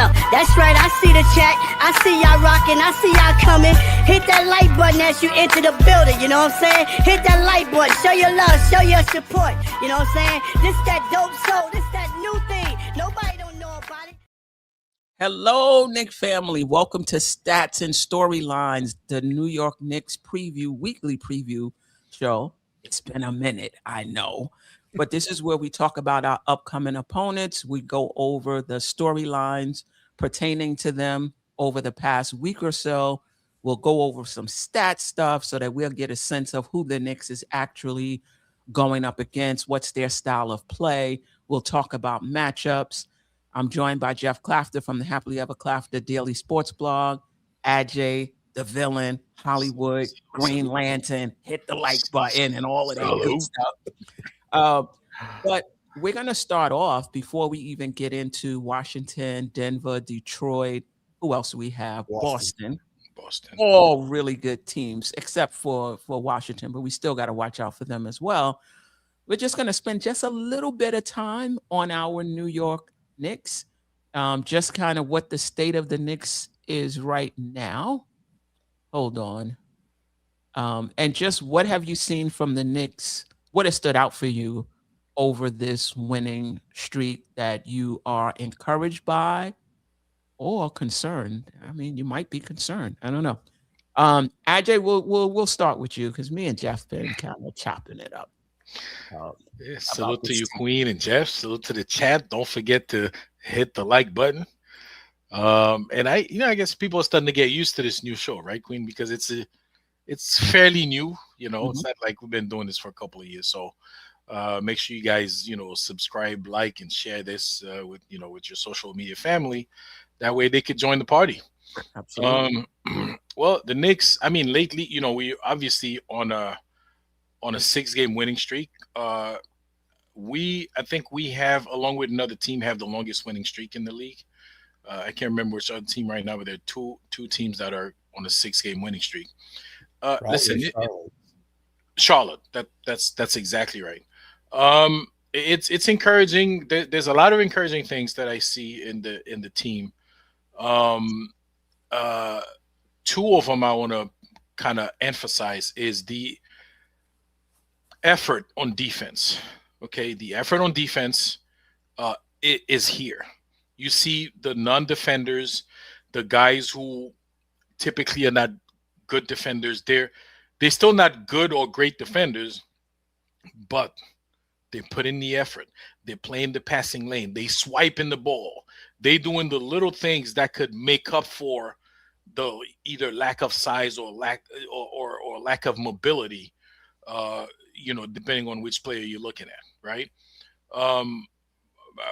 Yeah, that's right. I see the chat. I see y'all rocking. I see y'all coming. Hit that like button as you enter the building. You know what I'm saying? Hit that like button. Show your love. Show your support. You know what I'm saying? This that dope soul. This that new thing. Nobody don't know about it. Hello, Knick family. Welcome to Stats and Storylines, the New York Knicks weekly preview show. It's been a minute, I know. But this is where we talk about our upcoming opponents. We go over the storylines pertaining to them over the past week or so. We'll go over some stat stuff so that we'll get a sense of who the Knicks is actually going up against, what's their style of play. We'll talk about matchups. I'm joined by Geoff Klafter from the Happily Ever Klafter Daily Sports Blog, Ajay, the villain, Hollywood, Green Lantern, hit the like button, and all of that good stuff. But we're going to start off before we even get into Washington, Denver, Detroit. Who else do we have? Boston. All really good teams, except for Washington, but we still got to watch out for them as well. We're just going to spend just a little bit of time on our New York Knicks, just kind of what the state of the Knicks is right now. Hold on. And just what have you seen from the Knicks? What has stood out for you over this winning streak that you are encouraged by or concerned? I mean, you might be concerned. I don't know. Ajay, we'll start with you because me and Geoff been kind of chopping it up. Salute to you, Queen and Geoff. Salute to the chat. Don't forget to hit the like button. And I guess people are starting to get used to this new show, right, Queen? Because it's fairly new. It's not like we've been doing this for a couple of years. So make sure you guys, subscribe, like, and share this with your social media family. That way they could join the party. Absolutely. Well, the Knicks. I mean, lately, we obviously on a 6-game winning streak. I think we have, along with another team, have the longest winning streak in the league. I can't remember which other team right now, but there are two teams that are on a 6-game winning streak. Listen, Charlotte. That's exactly right. It's encouraging. There's a lot of encouraging things that I see in the team. Two of them I want to kind of emphasize is the effort on defense. Okay, the effort on defense it is here. You see the non-defenders, the guys who typically are not good defenders. They're still not good or great defenders, but they put in the effort. They're playing the passing lane. They swiping the ball. They doing the little things that could make up for the either lack of size or lack of mobility. Depending on which player you're looking at, right?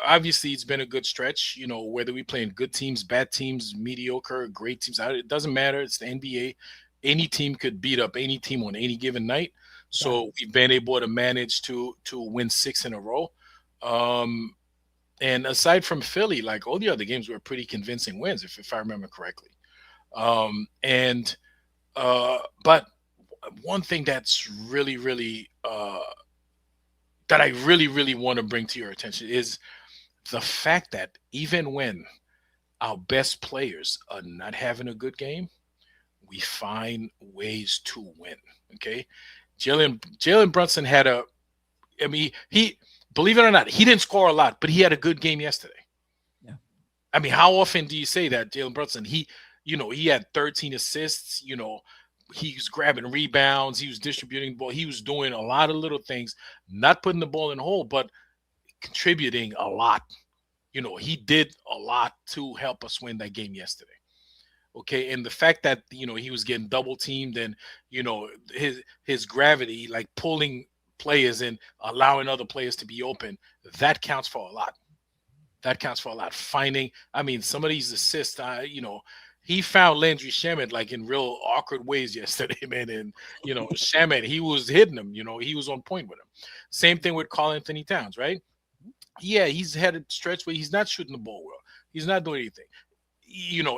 Obviously, it's been a good stretch. Whether we play in good teams, bad teams, mediocre, great teams, it doesn't matter. It's the NBA. Any team could beat up any team on any given night. So we've been able to manage to win 6 in a row. And aside from Philly, like all the other games were pretty convincing wins, if I remember correctly. But one thing that's really, really that I really, really want to bring to your attention is the fact that even when our best players are not having a good game, we find ways to win. Okay, Jalen Brunson had he believe it or not, he didn't score a lot, but he had a good game yesterday. Yeah, I mean, how often do you say that Jalen Brunson? He had 13 assists. He was grabbing rebounds. He was distributing the ball. He was doing a lot of little things, not putting the ball in the hole, but contributing a lot. He did a lot to help us win that game yesterday. Okay. And the fact that, he was getting double teamed and, his gravity, like pulling players and allowing other players to be open, that counts for a lot. Finding, some of these assists, he found Landry Shamet like in real awkward ways yesterday, man. And, Shamet, he was hitting him, he was on point with him. Same thing with Karl-Anthony Towns, right? Yeah, he's had a stretch where he's not shooting the ball well. He's not doing anything,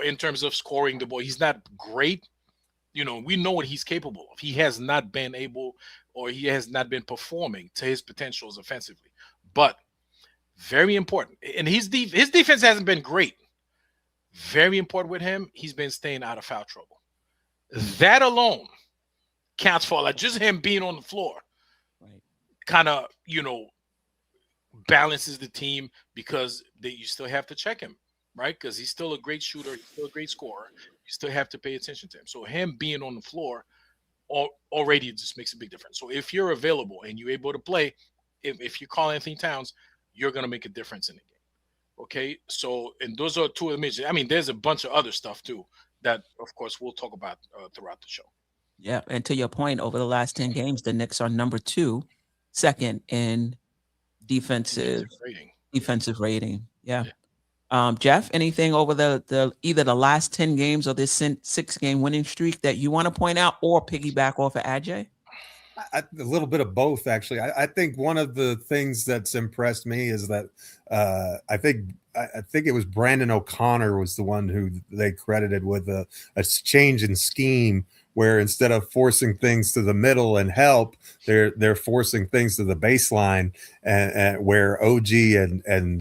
in terms of scoring the ball. He's not great. We know what he's capable of. He has not been able, or he has not been performing to his potentials offensively. But very important. And his defense hasn't been great. very important with him, he's been staying out of foul trouble. That alone counts for like just him being on the floor. Right. Kind of, balances the team because you still have to check him, right? Because he's still a great shooter, he's still a great scorer. You still have to pay attention to him. So him being on the floor already just makes a big difference. So if you're available and you're able to play, if you call Anthony Towns, you're going to make a difference in the game. Okay, so and those are two of the major. I mean, there's a bunch of other stuff too that, of course, we'll talk about throughout the show. Yeah, and to your point, over the last 10 games, the Knicks are second in defensive rating. Yeah. Geoff, anything over the either the last 10 games or this 6-game winning streak that you want to point out or piggyback off of Ajay? A little bit of both, actually. I think one of the things that's impressed me is that I think it was Brandon O'Connor was the one who they credited with a change in scheme, where instead of forcing things to the middle and help, they're forcing things to the baseline, and where OG and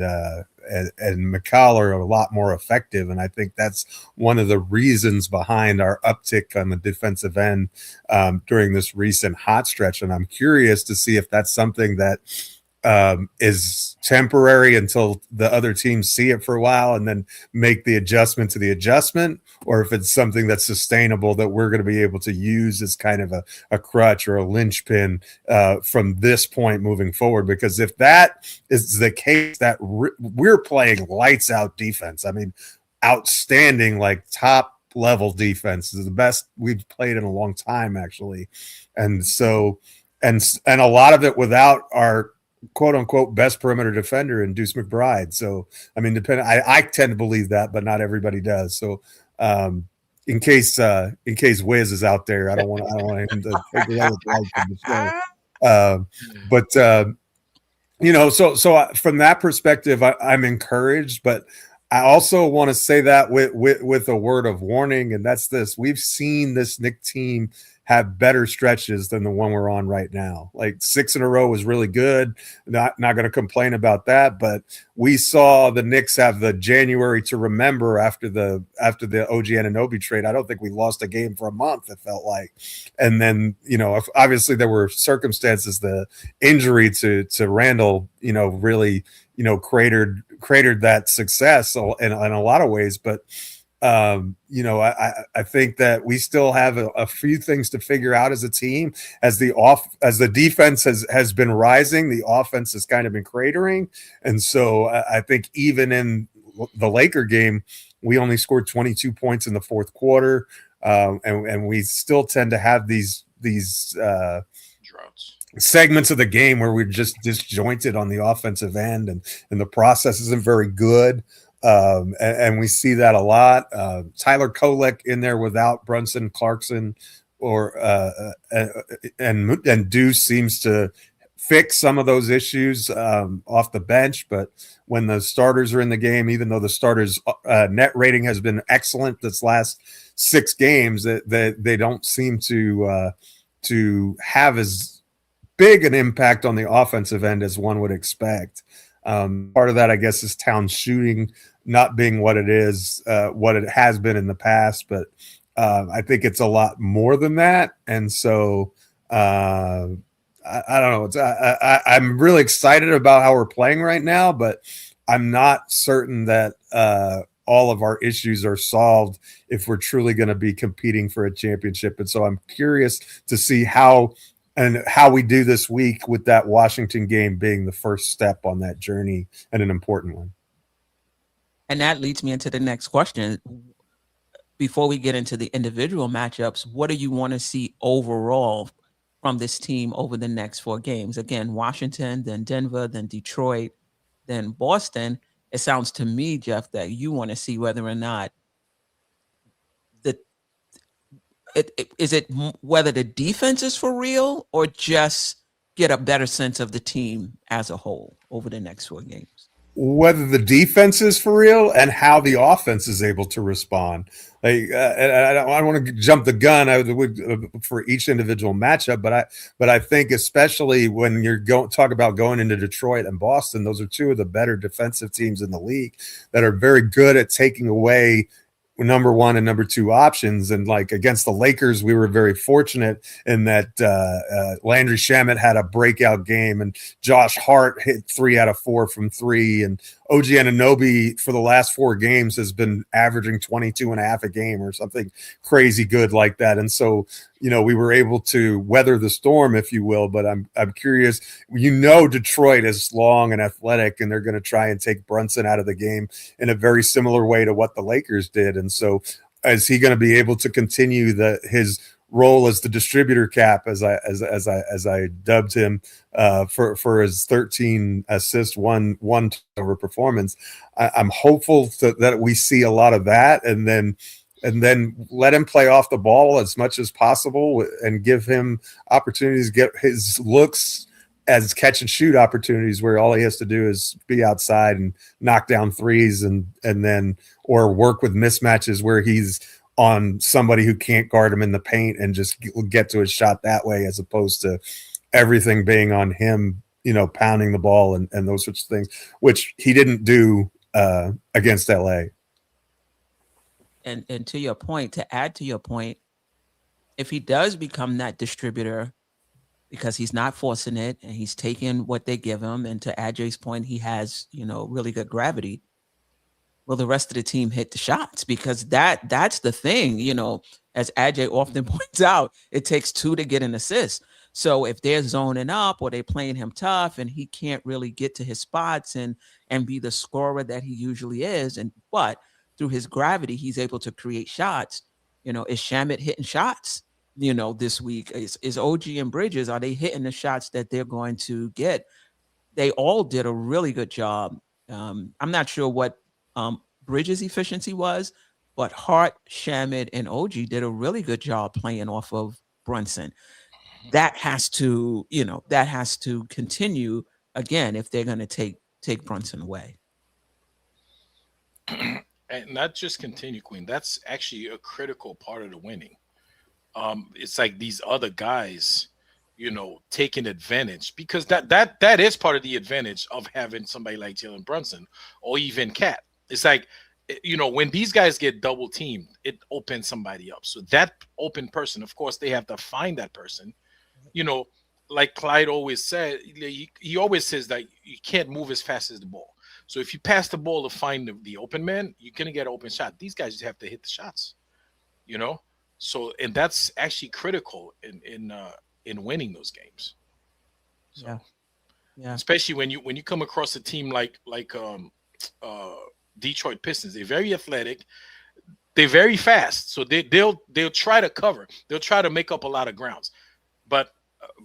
McCall are a lot more effective. And I think that's one of the reasons behind our uptick on the defensive end during this recent hot stretch. And I'm curious to see if that's something that is temporary until the other teams see it for a while and then make the adjustment to the adjustment, or if it's something that's sustainable that we're going to be able to use as kind of a crutch or a linchpin from this point moving forward. Because if that is the case, that we're playing lights out defense. I mean, outstanding, like top level defense is the best we've played in a long time, actually. And so, and a lot of it without our quote unquote best perimeter defender in Deuce McBride. So, I mean, I tend to believe that, but not everybody does. So, in case Wiz is out there, I don't want him to take the other part of the show. So from that perspective, I'm encouraged, but I also want to say that with a word of warning, and that's this: we've seen this Knick team have better stretches than the one we're on right now. Like 6 in a row was really good. Not going to complain about that, but we saw the Knicks have the January to remember after the OG Anunoby trade. I don't think we lost a game for a month, it felt like. And then, obviously there were circumstances, the injury to Randall, really, cratered that success in a lot of ways, but I think that we still have a few things to figure out as a team. As the defense has been rising, the offense has kind of been cratering. And so I think even in the Laker game, we only scored 22 points in the fourth quarter. And we still tend to have these droughts, segments of the game where we're just disjointed on the offensive end, and the process isn't very good. And we see that a lot. Tyler Kolek in there without Brunson, Clarkson, and Deuce seems to fix some of those issues off the bench. But when the starters are in the game, even though the starters' net rating has been excellent this last 6 games, they don't seem to have as big an impact on the offensive end as one would expect. Part of that, I guess, is Towns shooting not being what it is, what it has been in the past, but I think it's a lot more than that. And so I don't know. I'm really excited about how we're playing right now, but I'm not certain that all of our issues are solved if we're truly going to be competing for a championship. And so I'm curious to see how we do this week, with that Washington game being the first step on that journey, and an important one. And that leads me into the next question. Before we get into the individual matchups, what do you want to see overall from this team over the next 4 games? Again, Washington, then Denver, then Detroit, then Boston. It sounds to me, Geoff, that you want to see whether or not whether the defense is for real, or just get a better sense of the team as a whole over the next 4 games. whether the defense is for real and how the offense is able to respond. Like, and I don't want to jump the gun for each individual matchup, but I think especially when you're talk about going into Detroit and Boston, those are two of the better defensive teams in the league that are very good at taking away number one and number two options. And like against the Lakers, we were very fortunate in that Landry Shamet had a breakout game and Josh Hart hit 3 out of 4 from 3. And OG Anunoby for the last 4 games has been averaging 22 and a half a game or something crazy good like that. And so, we were able to weather the storm, if you will. But I'm curious, Detroit is long and athletic, and they're going to try and take Brunson out of the game in a very similar way to what the Lakers did. And so is he going to be able to continue his role as the distributor cap, as I dubbed him, for his 13 assist, one turnover performance? I'm hopeful that we see a lot of that, and then let him play off the ball as much as possible and give him opportunities to get his looks as catch and shoot opportunities, where all he has to do is be outside and knock down threes and then or work with mismatches where he's on somebody who can't guard him in the paint and just get to his shot that way, as opposed to everything being on him, pounding the ball and those sorts of things, which he didn't do against LA. And to your point, to add to your point, if he does become that distributor, because he's not forcing it and he's taking what they give him, and to Ajay's point, he has, really good gravity, will the rest of the team hit the shots? Because that's the thing, as Ajay often points out, it takes 2 to get an assist. So if they're zoning up or they're playing him tough and he can't really get to his spots and be the scorer that he usually is, but through his gravity, he's able to create shots. Is Shamet hitting shots, this week? Is OG and Bridges, are they hitting the shots that they're going to get? They all did a really good job. I'm not sure what Bridges' efficiency was, but Hart, Shamet, and OG did a really good job playing off of Brunson. That has to, continue again if they're going to take Brunson away. And not just continue, Queen. That's actually a critical part of the winning. It's like these other guys, taking advantage, because that is part of the advantage of having somebody like Jalen Brunson or even Cat. It's like, when these guys get double teamed, it opens somebody up. So that open person, of course, they have to find that person. Like Clyde always said, he always says that you can't move as fast as the ball. So if you pass the ball to find the open man, you're going to get an open shot. These guys just have to hit the shots, So, and that's actually critical in winning those games. So, yeah. Especially when you come across a team like Detroit Pistons. They're very athletic. They're very fast. So they'll try to cover. They'll try to make up a lot of grounds. But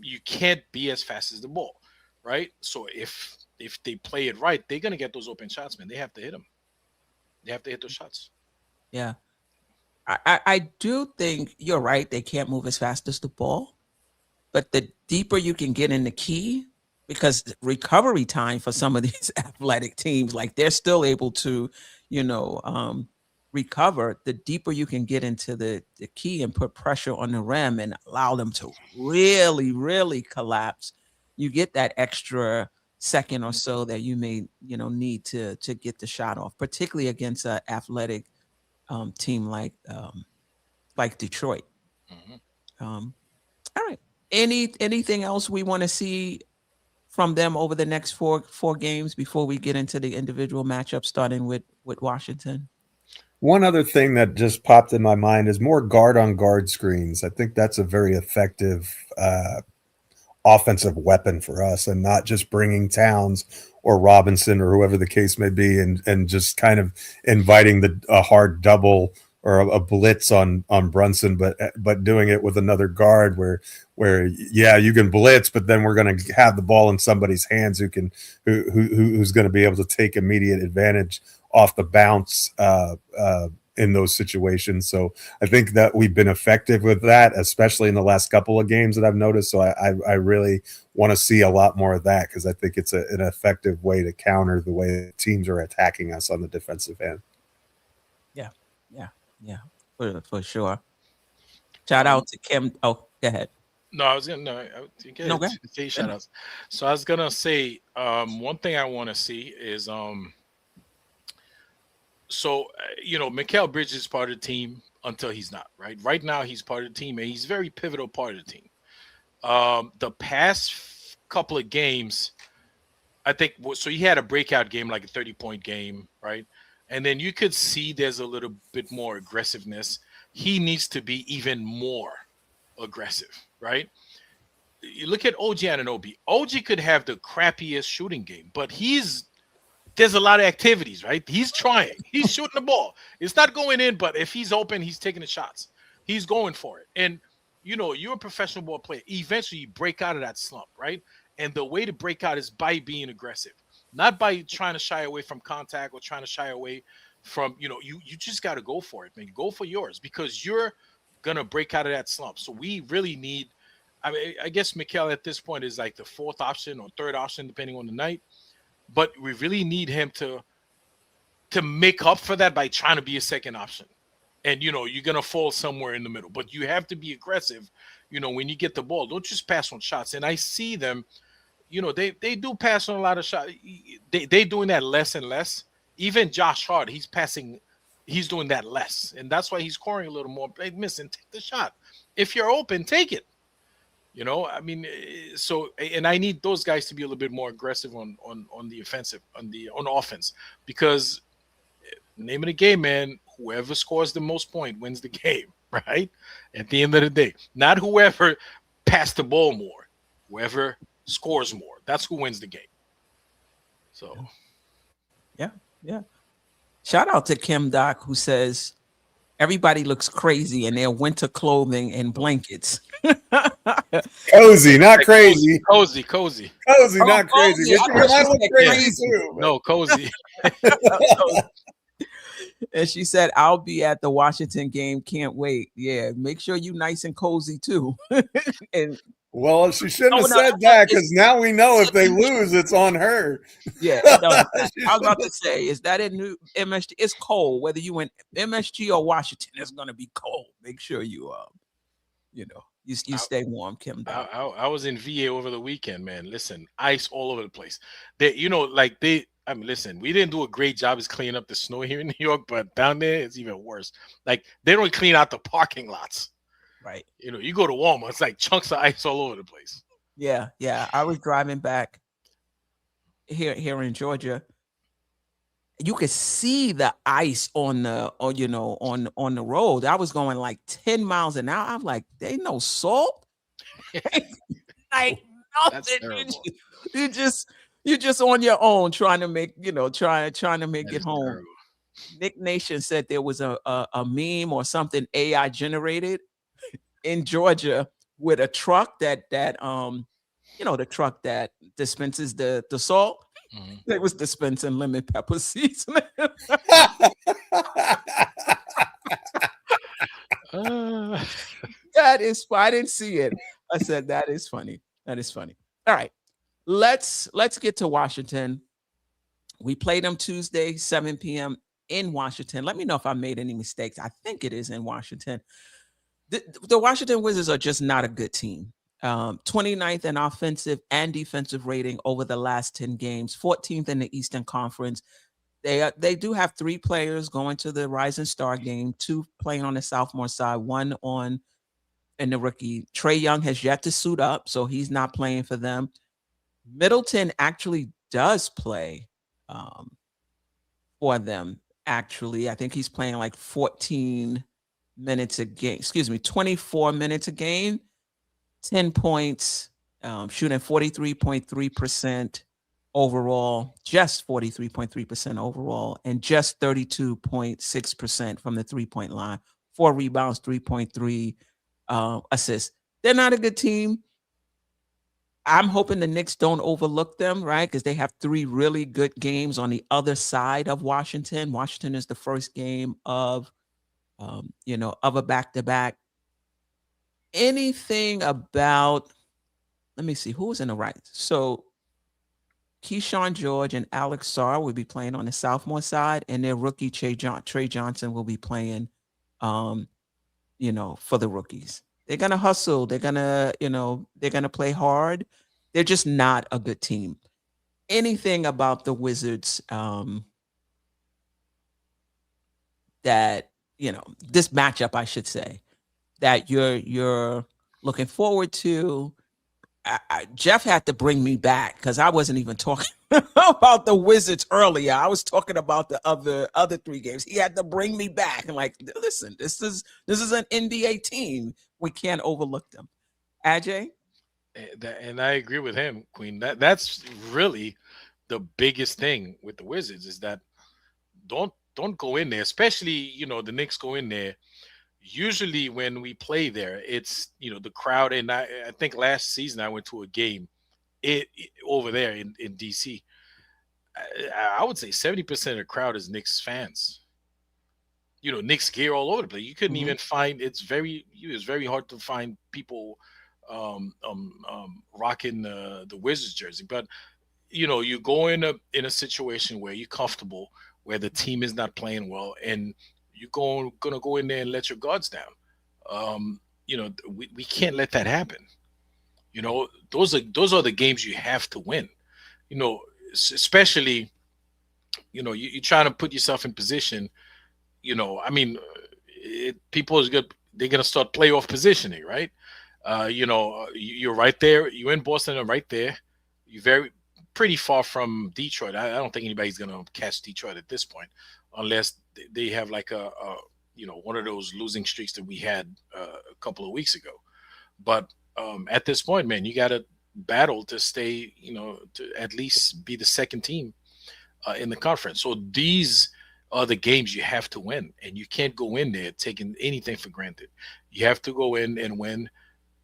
you can't be as fast as the ball, right? So if they play it right, they're going to get those open shots, man. They have to hit them. They have to hit those shots. Yeah. I do think you're right. They can't move as fast as the ball. But the deeper you can get in the key, because recovery time for some of these athletic teams, like they're still able to, recover, the deeper you can get into the key and put pressure on the rim and allow them to really, really collapse, you get that extra second or so that you may, need to get the shot off, particularly against an athletic team like Detroit. Mm-hmm. All right. Anything else we want to see from them over the next four games before we get into the individual matchups, starting with Washington? One other thing that just popped in my mind is more guard-on-guard screens. I think that's a very effective offensive weapon for us, and not just bringing Towns or Robinson or whoever the case may be and just kind of inviting a hard double or a blitz on Brunson, but doing it with another guard where you can blitz, but then we're going to have the ball in somebody's hands who's going to be able to take immediate advantage off the bounce in those situations. So I think that we've been effective with that, especially in the last couple of games that I've noticed. So I really want to see a lot more of that, because I think it's an effective way to counter the way teams are attacking us on the defensive end. Yeah, for sure. Shout out to Kim. Oh, go ahead. No, I was gonna go ahead. say shout outs. So I was gonna say one thing I want to see is Mikal Bridges is part of the team until he's not, right? Right now he's part of the team, and he's a very pivotal part of the team. The past couple of games, I think, so he had a breakout game, like a 30-point game, right? And then you could see there's a little bit more aggressiveness. He needs to be even more aggressive, right? You look at OG Anunoby. OG could have the crappiest shooting game, but there's a lot of activities, right? He's trying. He's shooting the ball. It's not going in, but if he's open, he's taking the shots. He's going for it. And, you're a professional ball player. Eventually, you break out of that slump, right? And the way to break out is by being aggressive, not by trying to shy away from contact or trying to shy away from, you just got to go for it, man. Go for yours, because you're going to break out of that slump. So we really need, I guess Mikal at this point is like the fourth option or third option, depending on the night. But we really need him to make up for that by trying to be a second option. And, you're going to fall somewhere in the middle. But you have to be aggressive, when you get the ball. Don't just pass on shots. And I see them, they do pass on a lot of shots. They doing that less and less. Even Josh Hart, he's doing that less. And that's why he's scoring a little more. Hey, missing, take the shot. If you're open, take it. So, and I need those guys to be a little bit more aggressive on the offensive, on offense, because name of the game, man, whoever scores the most point wins the game, right? At the end of the day, not whoever passed the ball more, whoever scores more, that's who wins the game. So, yeah. Shout out to Kim Doc, who says everybody looks crazy in their winter clothing and blankets. Cozy, not crazy. Cozy, not crazy. I look crazy too. No, cozy. And she said, I'll be at the Washington game. Can't wait. Yeah, make sure you nice and cozy too. And well, she shouldn't have said that, because now we know if they lose, it's on her. Yeah, I was about to say, is that in New MSG? It's cold. Whether you in MSG or Washington, it's gonna be cold. make sure you you stay warm, Kim. I was in VA over the weekend, man. Listen, ice all over the place. Listen, we didn't do a great job as cleaning up the snow here in New York, but down there it's even worse. Like, they don't clean out the parking lots. Right. You go to Walmart, it's like chunks of ice all over the place. Yeah. I was driving back here in Georgia. You could see the ice on the road. I was going like 10 miles an hour. I'm like, they no salt. Like nothing. You're just on your own trying to make trying to make it home. Terrible. Nick Nation said there was a meme or something AI generated in Georgia with a truck that the truck that dispenses the salt. Mm-hmm. They was dispensing lemon pepper seasoning. That is, I didn't see it. I said that is funny. That is funny. All right, let's get to Washington. We played them Tuesday, 7 p.m. in Washington. Let me know if I made any mistakes. I think it is in Washington. The Washington Wizards are just not a good team. 29th in offensive and defensive rating over the last 10 games, 14th in the Eastern Conference. They do have 3 players going to the Rising Star game, 2 playing on the sophomore side, 1 in the rookie. Trae Young has yet to suit up, so he's not playing for them. Middleton actually does play for them, actually. I think he's playing like 24 minutes a game. 10 points, shooting 43.3% overall, just 43.3% overall, and just 32.6% from the 3-point line. 4 rebounds, 3.3 assists. They're not a good team. I'm hoping the Knicks don't overlook them, right? Because they have 3 really good games on the other side of Washington. Washington is the first game of of a back-to-back. Anything about, let me see, who was in the right? So Keyshawn George and Alex Sarr will be playing on the sophomore side, and their rookie Trey Johnson will be playing, for the rookies. They're gonna hustle. They're gonna play hard. They're just not a good team. Anything about the Wizards that this matchup, I should say, that you're looking forward to? Geoff had to bring me back because I wasn't even talking about the Wizards earlier. I was talking about the other 3 games. He had to bring me back and like, listen, this is an NBA team. We can't overlook them. Ajay? And I agree with him, Queen. That's really the biggest thing with the Wizards is that don't go in there, especially the Knicks go in there. Usually when we play there, it's the crowd, and I think last season I went to a game over there in DC. I would say 70% of the crowd is Knicks fans. Knicks gear all over the place. You couldn't even find it's very hard to find people rocking the Wizards jersey. But you go in a situation where you're comfortable, where the team is not playing well, and you're gonna go in there and let your guards down. We can't let that happen. Those are the games you have to win. Especially, you're trying to put yourself in position. People they're gonna start playoff positioning, right? You're right there. You're in Boston and right there. You're pretty far from Detroit. I don't think anybody's gonna catch Detroit at this point, unless they have like a one of those losing streaks that we had a couple of weeks ago. But at this point, man, you got to battle to stay, to at least be the second team in the conference. So these are the games you have to win, and you can't go in there taking anything for granted. You have to go in and win,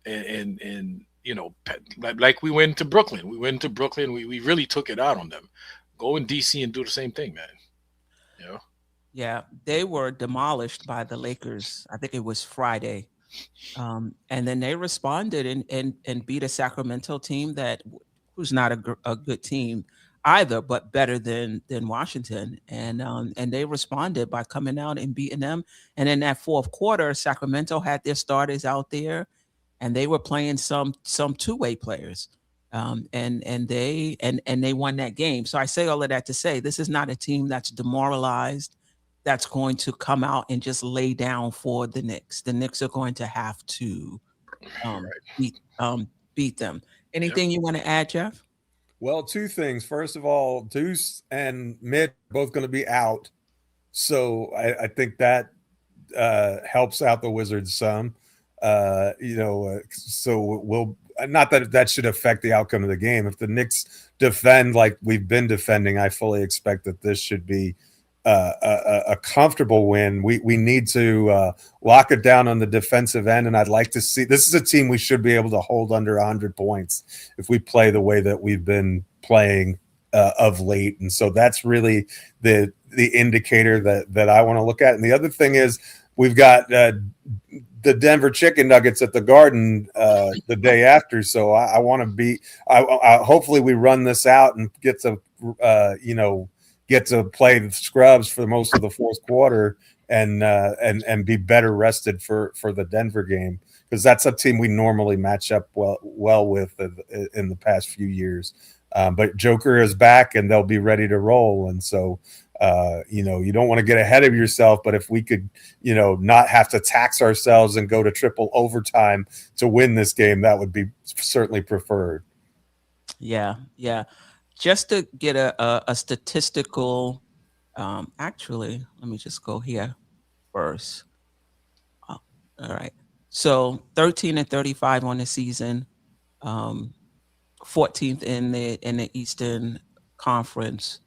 and like we went to Brooklyn. We went to Brooklyn. We really took it out on them. Go in DC and do the same thing, man. Yeah, they were demolished by the Lakers. I think it was Friday. And then they responded and beat a Sacramento team who's not a good team either, but better than Washington. And they responded by coming out and beating them. And in that fourth quarter, Sacramento had their starters out there, and they were playing some two-way players. And they won that game. So I say all of that to say this is not a team that's demoralized, that's going to come out and just lay down for the Knicks. The Knicks are going to have to beat them. Anything you want to add, Geoff? Well, 2 things. First of all, Deuce and Mitch are both going to be out. So I think that helps out the Wizards some. So we'll not that should affect the outcome of the game. If the Knicks defend like we've been defending, I fully expect that this should be a comfortable win. We need to lock it down on the defensive end, and I'd like to see. This is a team we should be able to hold under 100 points if we play the way that we've been playing of late. And so that's really the indicator that I want to look at. And the other thing is we've got the Denver Chicken Nuggets at the Garden the day after. So I want to be. I hopefully we run this out and get to get to play the scrubs for most of the fourth quarter and be better rested for the Denver game, because that's a team we normally match up well with in the past few years. But Joker is back and they'll be ready to roll. And so, you don't want to get ahead of yourself, but if we could, not have to tax ourselves and go to triple overtime to win this game, that would be certainly preferred. Yeah. Just to get a statistical, actually, let me just go here first. Oh, all right. So 13-35 on the season, 14th in the Eastern Conference.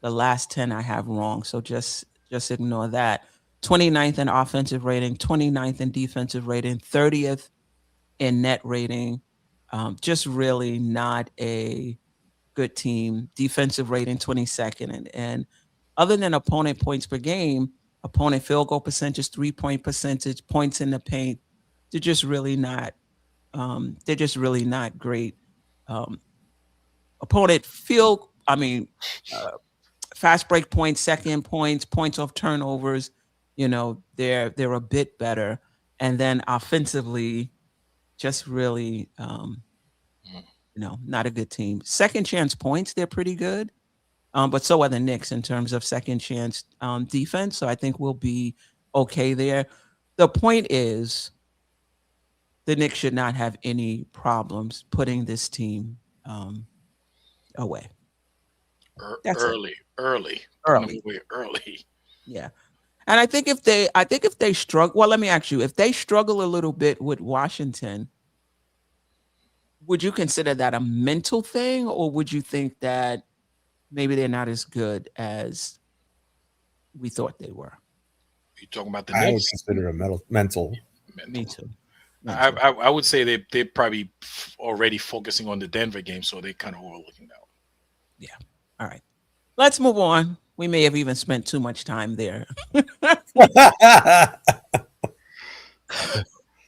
The last 10 I have wrong, so just ignore that. 29th in offensive rating, 29th in defensive rating, 30th in net rating. Just really not a good team. Defensive rating 22nd, and other than opponent points per game, opponent field goal percentage, 3-point percentage, points in the paint. They're just really not. They're just really not great. Opponent field. Fast break points, second points, points off turnovers. They're a bit better, and then offensively, just really, not a good team. Second chance points, they're pretty good. But so are the Knicks in terms of second chance defense. So I think we'll be okay there. The point is, the Knicks should not have any problems putting this team away. Early. Yeah. And I think if they struggle, well, let me ask you, if they struggle a little bit with Washington, would you consider that a mental thing, or would you think that maybe they're not as good as we thought they were? You talking about the I would Knicks? consider a mental. Me too. I would say they're probably already focusing on the Denver game, so they kind of overlooking that one. Yeah. All right. Let's move on. We may have even spent too much time there.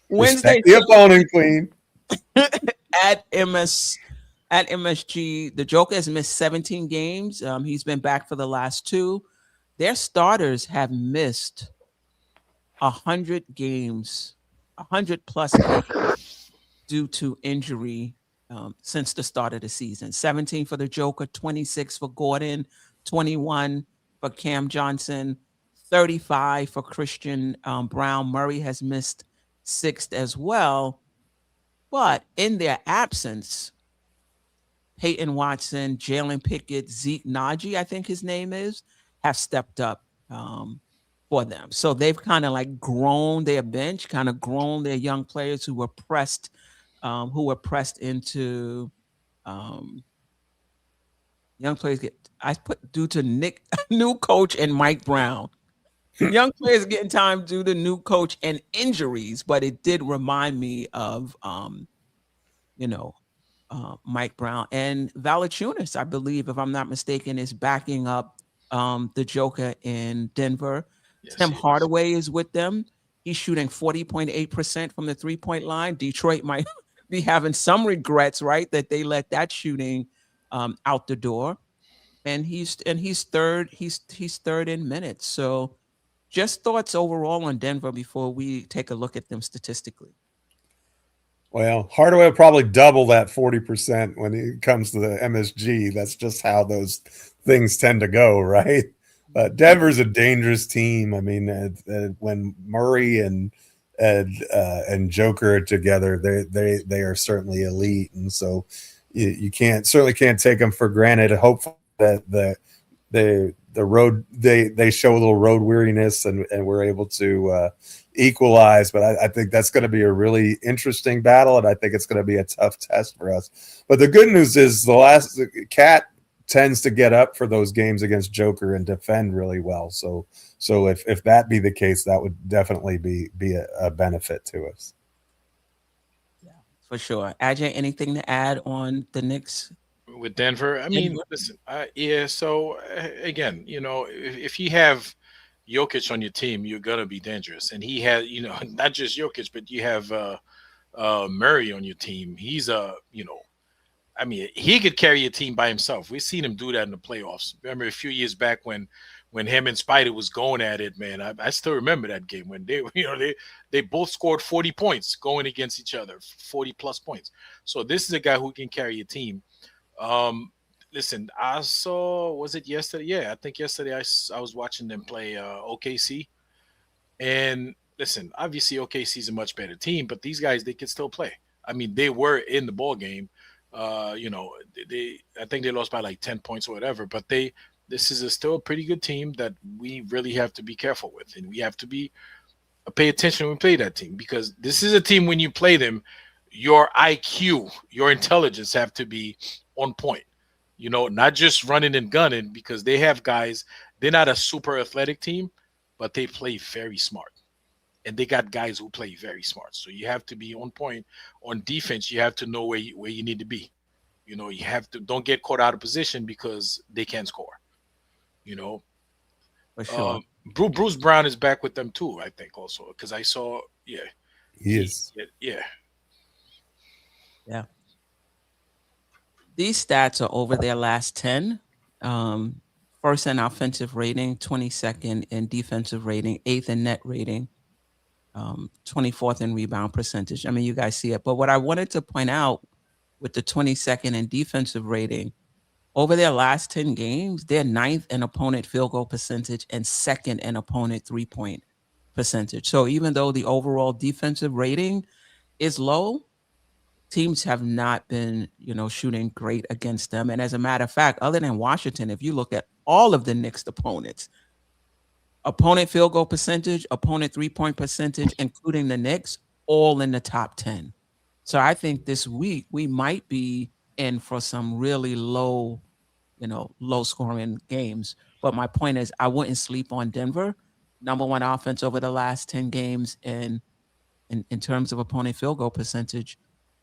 Wednesday, the opponent, Queen. at MSG, the Joker has missed 17 games. He's been back for the last 2. Their starters have missed 100 games, 100 plus games due to injury since the start of the season. 17 for the Joker, 26 for Gordon, 21 for Cam Johnson, 35 for Christian Brown. Murray has missed 6 as well. But in their absence, Peyton Watson, Jalen Pickett, Zeke Naji, I think his name is, have stepped up for them. So they've kind of like grown their bench, kind of grown their young players who were pressed into young players due to Nick, new coach, and Mike Brown. Young players getting time due to new coach and injuries, but it did remind me of Mike Brown. And Valanciunas, I believe, if I'm not mistaken, is backing up the Joker in Denver. Yes, Tim Hardaway is with them. He's shooting 40.8% from the 3-point line. Detroit might be having some regrets, right, that they let that shooting out the door. And he's third. He's third in minutes. So, just thoughts overall on Denver before we take a look at them statistically. Well, Hardaway will probably double that 40% when it comes to the MSG. That's just how those things tend to go, right? Denver's a dangerous team. I mean, when Murray and Joker are together, they are certainly elite, and so you certainly can't take them for granted. Hopefully that the road they show a little road weariness and we're able to equalize, but I think that's going to be a really interesting battle, and I think it's going to be a tough test for us. But the good news is the Cat tends to get up for those games against Joker and defend really well. So if that be the case, that would definitely be a benefit to us. Yeah, for sure. Ajay, anything to add on the Knicks? With Denver, I mean, listen, yeah. So again, if you have Jokic on your team, you're gonna be dangerous. And he has, not just Jokic, but you have Murray on your team. He's I mean, he could carry a team by himself. We've seen him do that in the playoffs. Remember a few years back when him and Spider was going at it, man. I still remember that game when they both scored 40 points going against each other, 40 plus points. So this is a guy who can carry a team. Listen, I saw, was it yesterday? Yeah, I think yesterday I was watching them play OKC. And listen, obviously OKC is a much better team, but these guys, they can still play. I mean, they were in the ball game. I think they lost by like 10 points or whatever, but this is still a pretty good team that we really have to be careful with. And we have to pay attention when we play that team, because this is a team, when you play them, your IQ, your intelligence have to be on point, not just running and gunning, because they have guys, they're not a super athletic team, but they play very smart. And they got guys who play very smart. So you have to be on point on defense. You have to know where you need to be. You have to, don't get caught out of position because they can't score. For sure. Bruce Brown is back with them too, I think, also, because I saw, yeah, He is. yeah. Yeah. These stats are over their last 10. First in offensive rating, 22nd in defensive rating, 8th in net rating, 24th in rebound percentage. I mean, you guys see it. But what I wanted to point out with the 22nd in defensive rating, over their last 10 games, they're 9th in opponent field goal percentage and 2nd in opponent three-point percentage. So even though the overall defensive rating is low, teams have not been, shooting great against them. And as a matter of fact, other than Washington, if you look at all of the Knicks opponents, opponent field goal percentage, opponent three-point percentage, including the Knicks, all in the top 10. So I think this week we might be in for some really low scoring games. But my point is, I wouldn't sleep on Denver. Number one offense over the last 10 games, and in terms of opponent field goal percentage,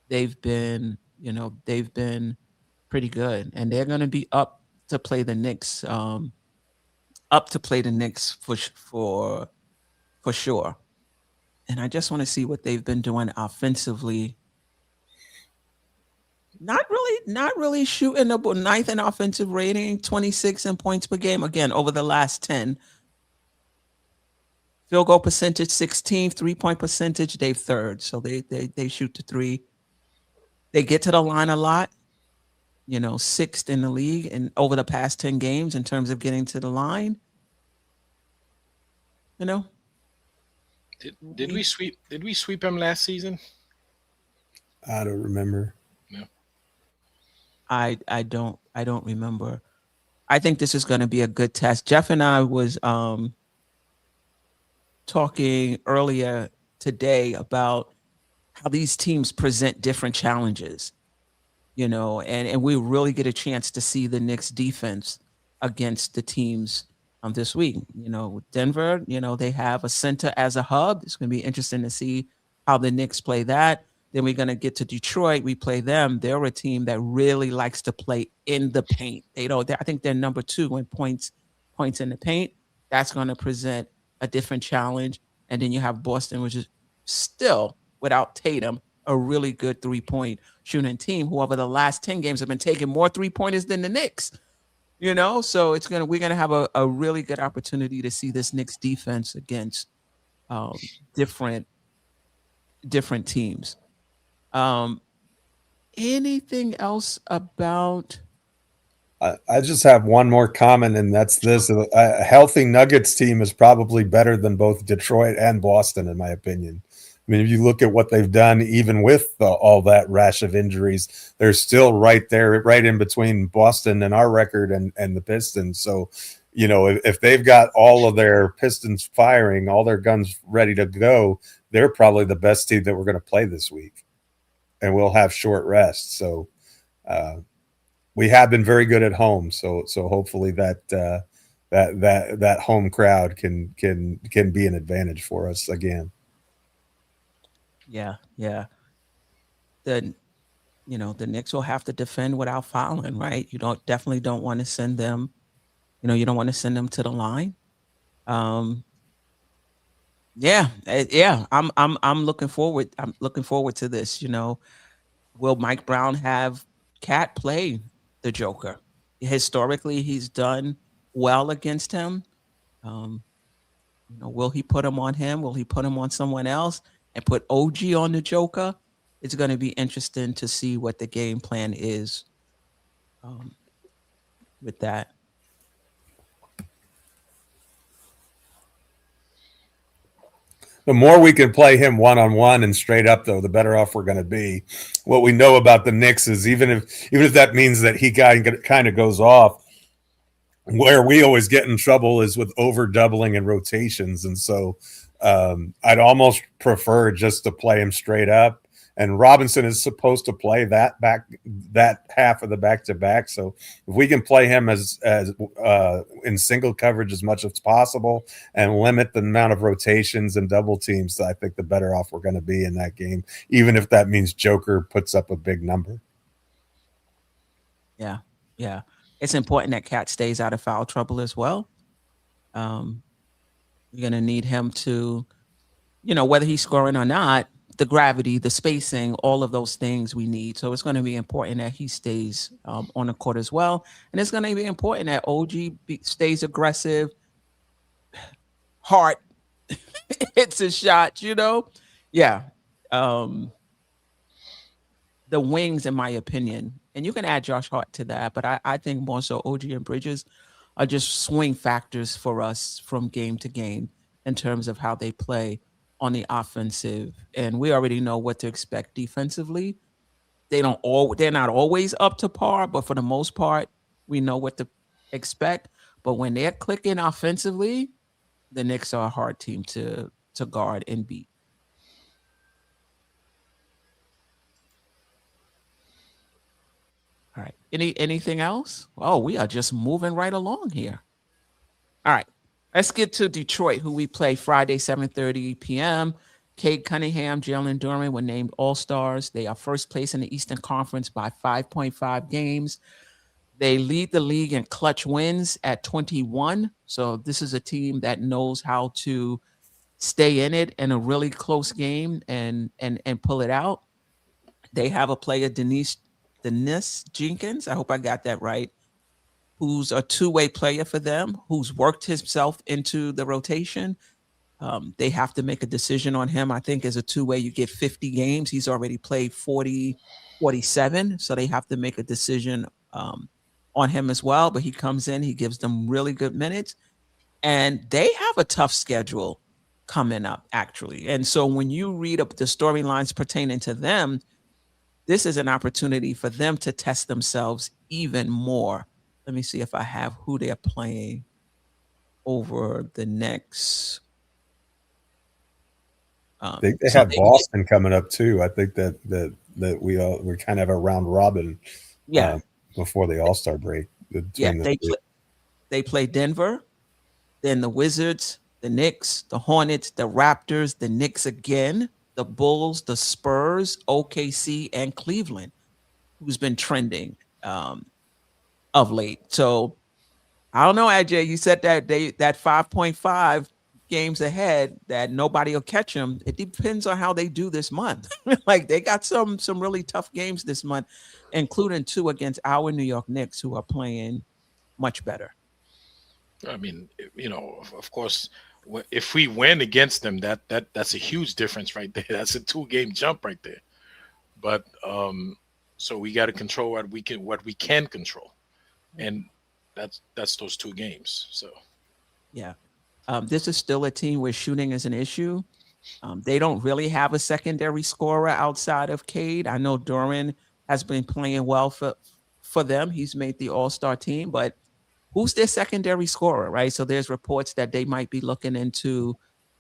they've been pretty good, and they're going to be up to play the Knicks. For sure. And I just want to see what they've been doing offensively. Not really shooting up 9th in offensive rating, 26 in points per game. Again, over the last 10. Field goal percentage 16th, 3-point percentage, they've 3rd. So they shoot the 3. They get to the line a lot. 6th in the league and over the past 10 games in terms of getting to the line. Did we sweep him last season? I don't remember. No. I don't remember. I think this is going to be a good test. Geoff and I was talking earlier today about how these teams present different challenges, and we really get a chance to see the Knicks defense against the teams this week. Denver, they have a center as a hub. It's going to be interesting to see how the Knicks play that. Then we're going to get to Detroit. We play them. They're a team that really likes to play in the paint. I think they're number 2 in points in the paint. That's going to present a different challenge. And then you have Boston, which is still, without Tatum, a really good 3-point shooting team who over the last 10 games have been taking more 3-pointers than the Knicks. So we're gonna have a really good opportunity to see this Knicks defense against different teams. Anything else about? I just have one more comment, and that's this: a healthy Nuggets team is probably better than both Detroit and Boston, in my opinion. I mean, if you look at what they've done, even with all that rash of injuries, they're still right there, right in between Boston and our record and the Pistons. So, if they've got all of their Pistons firing, all their guns ready to go, they're probably the best team that we're going to play this week. And we'll have short rest. So we have been very good at home. So hopefully that home crowd can be an advantage for us again. Yeah. The Knicks will have to defend without fouling, right? You definitely don't want to send them, you don't want to send them to the line. I'm looking forward. I'm looking forward to this. Will Mike Brown have Cat play the Joker? Historically, he's done well against him. Will he put him on him? Will he put him on someone else and put OG on the Joker? It's going to be interesting to see what the game plan is with that. The more we can play him one-on-one and straight up, though, the better off we're going to be. What we know about the Knicks is even if that means that he kind of goes off, where we always get in trouble is with over doubling and rotations. And so I'd almost prefer just to play him straight up. And Robinson is supposed to play that half of the back-to-back. So if we can play him as in single coverage as much as possible and limit the amount of rotations and double teams, I think the better off we're going to be in that game, even if that means Joker puts up a big number. Yeah. It's important that Cat stays out of foul trouble as well. You're going to need him to, whether he's scoring or not, the gravity, the spacing, all of those things we need. So it's going to be important that he stays on the court as well. And it's going to be important that OG stays aggressive, Hart hits his shot, Yeah. The wings, in my opinion, and you can add Josh Hart to that, but I think more so OG and Bridges are just swing factors for us from game to game in terms of how they play on the offensive. And we already know what to expect defensively. They're not always up to par, but for the most part, we know what to expect. But when they're clicking offensively, the Knicks are a hard team to guard and beat. All right. Anything else? Oh, we are just moving right along here. All right. Let's get to Detroit, who we play Friday, 7:30 p.m. Cade Cunningham, Jalen Duren were named All-Stars. They are first place in the Eastern Conference by 5.5 games. They lead the league in clutch wins at 21. So this is a team that knows how to stay in it in a really close game and pull it out. They have a player, Dennis Jenkins, I hope I got that right, who's a two-way player for them, who's worked himself into the rotation. They have to make a decision on him. I think as a two-way, you get 50 games. He's already played 47, so they have to make a decision on him as well. But he comes in, he gives them really good minutes, and they have a tough schedule coming up, actually. And so when you read up the storylines pertaining to them, this is an opportunity for them to test themselves even more. Let me see if I have who they're playing over the next. I think they have Boston coming up too. I think that we kind of have a round robin. Yeah. Before the All-Star break. They play Denver, then the Wizards, the Knicks, the Hornets, the Raptors, the Knicks again, the Bulls, the Spurs, OKC, and Cleveland, who's been trending of late. So I don't know, Ajay. You said that that 5.5 games ahead that nobody will catch them. It depends on how they do this month. Like they got some really tough games this month, including 2 against our New York Knicks, who are playing much better. I mean, of course, if we win against them, that's a huge difference right there. That's a 2-game jump right there. But so we got to control what we can control, and that's those 2 games. So yeah, this is still a team where shooting is an issue. They don't really have a secondary scorer outside of Cade. I know Duren has been playing well for them. He's made the All-Star team, but who's their secondary scorer, right? So there's reports that they might be looking into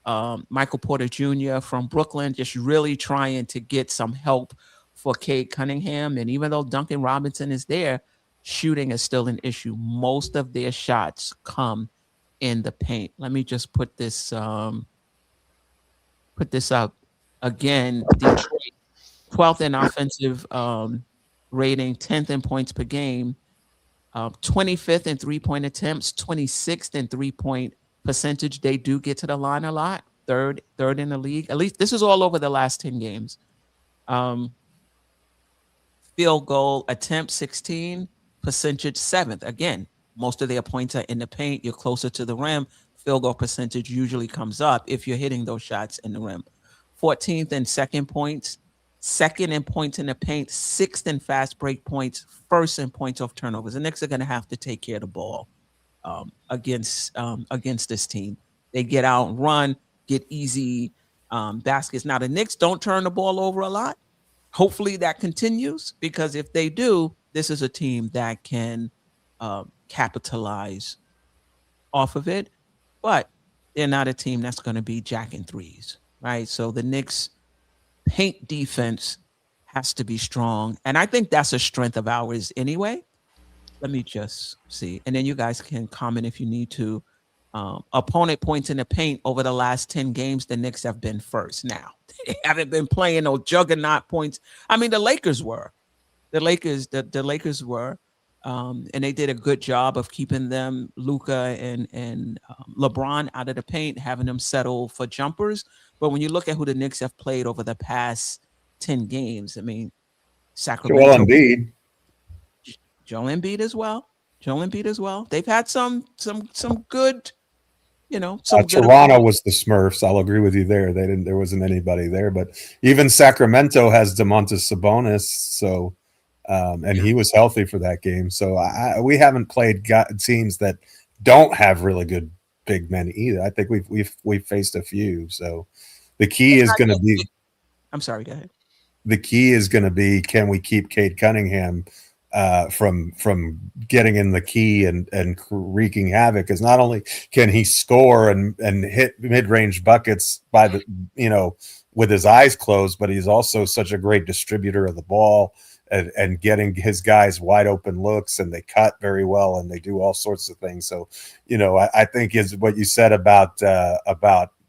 Michael Porter Jr. from Brooklyn, just really trying to get some help for Cade Cunningham. And even though Duncan Robinson is there, shooting is still an issue. Most of their shots come in the paint. Let me just put this up again. Detroit, 12th in offensive rating, 10th in points per game, 25th in three-point attempts, 26th in three-point percentage. They do get to the line a lot. Third in the league. At least this is all over the last 10 games. Field goal attempt 16, percentage 7th. Again, most of their points are in the paint. You're closer to the rim. Field goal percentage usually comes up if you're hitting those shots in the rim. 14th in second points, 2nd in points in the paint, 6th in fast break points, 1st in points off turnovers. The Knicks are going to have to take care of the ball against this team. They get out and run, get easy baskets. Now, the Knicks don't turn the ball over a lot. Hopefully that continues, because if they do, this is a team that can capitalize off of it. But they're not a team that's going to be jacking threes, right? So the Knicks paint defense has to be strong. And I think that's a strength of ours anyway. Let me just see. And then you guys can comment if you need to. Opponent points in the paint over the last 10 games, the Knicks have been first. Now, they haven't been playing no juggernaut points. I mean, the Lakers were. The Lakers were. And they did a good job of keeping them, Luka and LeBron, out of the paint, having them settle for jumpers. But when you look at who the Knicks have played over the past 10 games, I mean, Sacramento, Joel Embiid. Joel Embiid as well. Joel Embiid as well. They've had some good, some good. Toronto was the Smurfs. I'll agree with you there. There wasn't anybody there, but even Sacramento has DeMontis Sabonis. So, and he was healthy for that game. So we haven't played teams that don't have really good big men either. I think we've faced a few. So the key is going to be. I'm sorry. Go ahead. The key is going to be, can we keep Cade Cunningham from getting in the key and wreaking havoc? Because not only can he score and hit mid-range buckets by the with his eyes closed, but he's also such a great distributor of the ball and getting his guys wide open looks, and they cut very well and they do all sorts of things. So I think is what you said about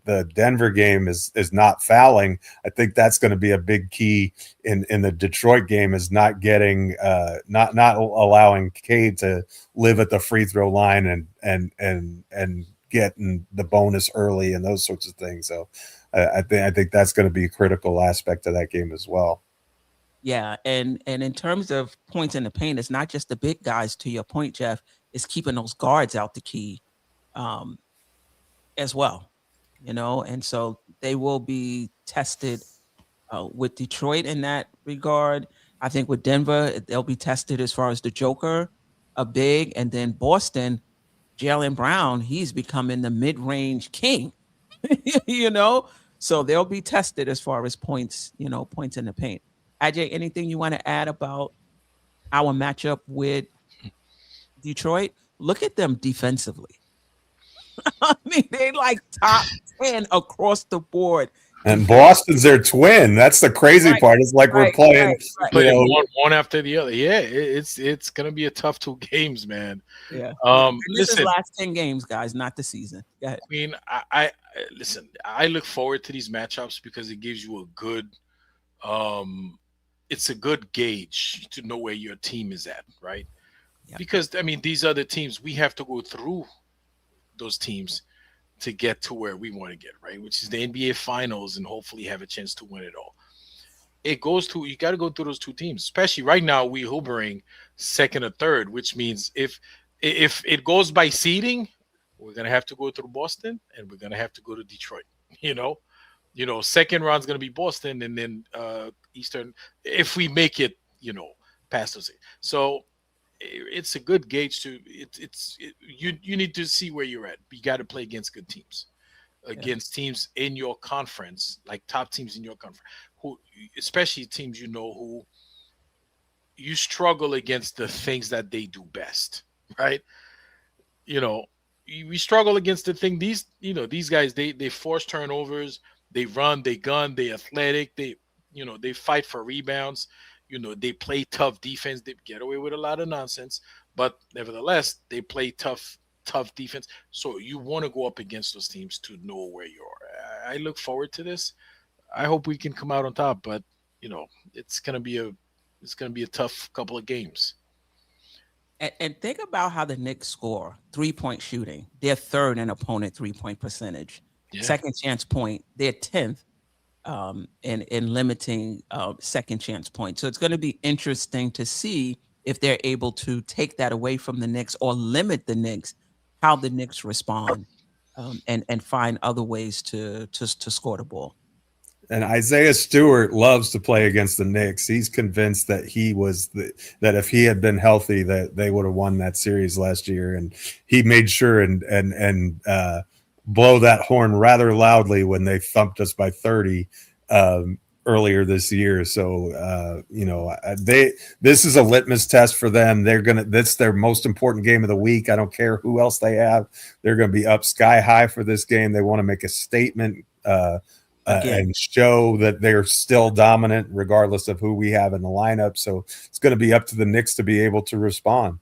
the Denver game is not fouling. I think that's going to be a big key in the Detroit game, is not getting not allowing Cade to live at the free throw line and getting the bonus early and those sorts of things. So I think that's going to be a critical aspect of that game as well. Yeah, and in terms of points in the paint, it's not just the big guys. To your point, Geoff, it's keeping those guards out the key as well. And so they will be tested with Detroit in that regard. I think with Denver, they'll be tested as far as the Joker, a big, and then Boston, Jaylen Brown, he's becoming the mid-range king, so they'll be tested as far as points, points in the paint. Ajay, anything you want to add about our matchup with Detroit? Look at them defensively. I mean, they like top 10 across the board. And Boston's their twin. That's the crazy part. It's like we're playing one after the other. Yeah, it's gonna be a tough 2 games, man. Yeah. This is last 10 games, guys, not the season. Go ahead. I mean, I listen. I look forward to these matchups because it gives you a good, it's a good gauge to know where your team is at, right? Yeah. Because I mean, these other teams, we have to go through those teams to get to where we want to get, right? Which is the NBA Finals, and hopefully have a chance to win it all. You got to go through those 2 teams, especially right now. We hovering second or third, which means if it goes by seeding, we're gonna have to go through Boston and we're gonna have to go to Detroit. Second round's gonna be Boston, and then Eastern if we make it, past those. So it's a good gauge to you need to see where you're at. You got to play against good teams, against teams in your conference, like top teams in your conference, who, especially teams who you struggle against the things that they do best, right? We struggle against the thing. These guys, they force turnovers, they run, they gun, they athletic, they fight for rebounds. They play tough defense. They get away with a lot of nonsense, but nevertheless, they play tough defense. So you want to go up against those teams to know where you are. I look forward to this. I hope we can come out on top, but it's gonna be a tough couple of games. And think about how the Knicks score 3-point shooting. They're third in opponent 3-point percentage. Yeah. Second chance point, they're 10th. In limiting second chance points. So it's going to be interesting to see if they're able to take that away from the Knicks or limit the Knicks, how the Knicks respond and find other ways to score the ball. And Isaiah Stewart loves to play against the Knicks. He's convinced that that if he had been healthy, that they would have won that series last year. And he made sure and blow that horn rather loudly when they thumped us by 30 earlier this year. So this is a litmus test for them. That's their most important game of the week. I don't care who else they have. They're going to be up sky high for this game. They want to make a statement and show that they're still dominant regardless of who we have in the lineup. So it's going to be up to the Knicks to be able to respond.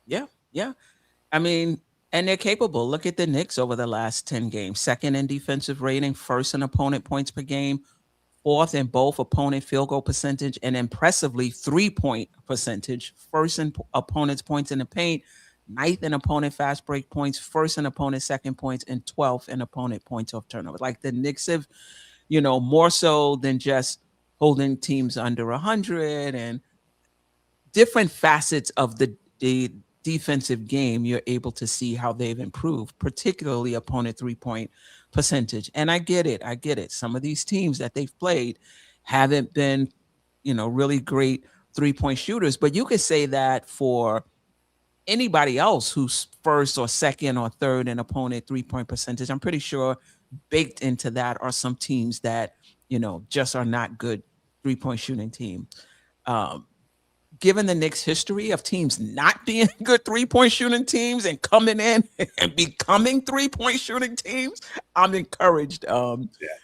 Yeah. I mean, and they're capable. Look at the Knicks over the last 10 games. Second in defensive rating, first in opponent points per game, fourth in both opponent field goal percentage and impressively 3-point percentage, first in opponent's points in the paint, ninth in opponent fast break points, first in opponent second points, and 12th in opponent points off turnover. Like the Knicks have, more so than just holding teams under 100 and different facets of the defensive game, you're able to see how they've improved, particularly opponent 3-point percentage. And I get it. Some of these teams that they've played haven't been, really great 3-point shooters. But you could say that for anybody else who's first or second or third in opponent 3-point percentage. I'm pretty sure baked into that are some teams that, just are not good 3-point shooting team. Given the Knicks' history of teams not being good 3-point shooting teams and coming in and becoming 3-point shooting teams, I'm encouraged.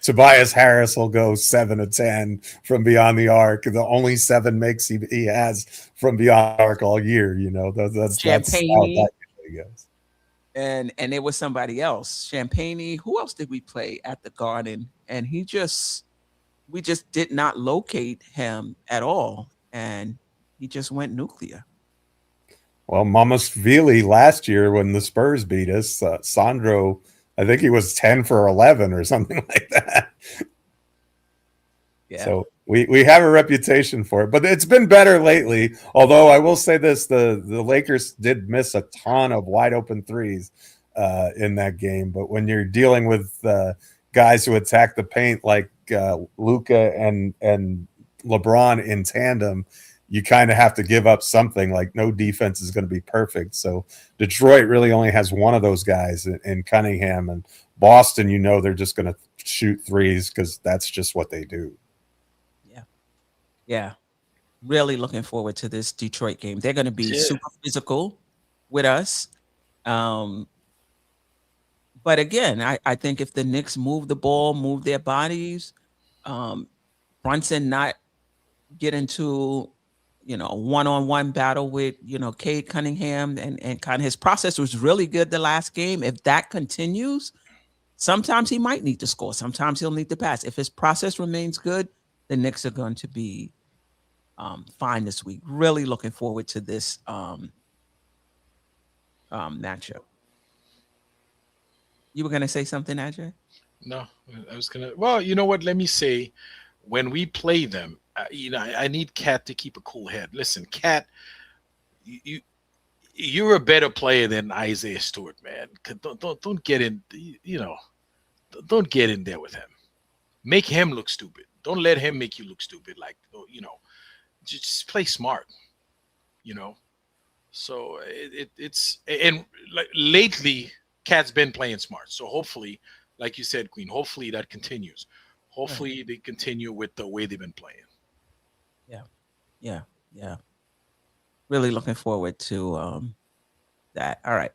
Tobias Harris will go 7 of 10 from beyond the arc. The only 7 makes he has from beyond the arc all year. That's how that usually goes. And it was somebody else, Champagne. Who else did we play at the Garden? And we just did not locate him at all, and he just went nuclear. Well, Mamasvili last year when the Spurs beat us, Sandro, I think he was 10 for 11 or something like that. Yeah. So we have a reputation for it, but it's been better lately. Although I will say this, the Lakers did miss a ton of wide open threes in that game. But when you're dealing with guys who attack the paint like Luka and LeBron in tandem, you kind of have to give up something. Like no defense is going to be perfect. So Detroit really only has one of those guys in Cunningham, and Boston, they're just going to shoot threes because that's just what they do. Yeah. Really looking forward to this Detroit game. They're going to be super physical with us. But again, I think if the Knicks move the ball, move their bodies, Brunson not get into a one-on-one battle with Cade Cunningham, and kind of his process was really good the last game. If that continues, sometimes he might need to score, sometimes he'll need to pass. If his process remains good, the Knicks are going to be fine this week. Really looking forward to this matchup. You were going to say something, Ajay? No, I was going to. Well, you know what? Let me say, when we play them, I need Cat to keep a cool head. Listen, Cat, you're a better player than Isaiah Stewart, man. Don't get in. Don't get in there with him. Make him look stupid. Don't let him make you look stupid. Like, just play smart. So it's and like lately, Cat's been playing smart. So hopefully, like you said, Queen, hopefully that continues. Hopefully they continue with the way they've been playing. Yeah. Really looking forward to that. All right.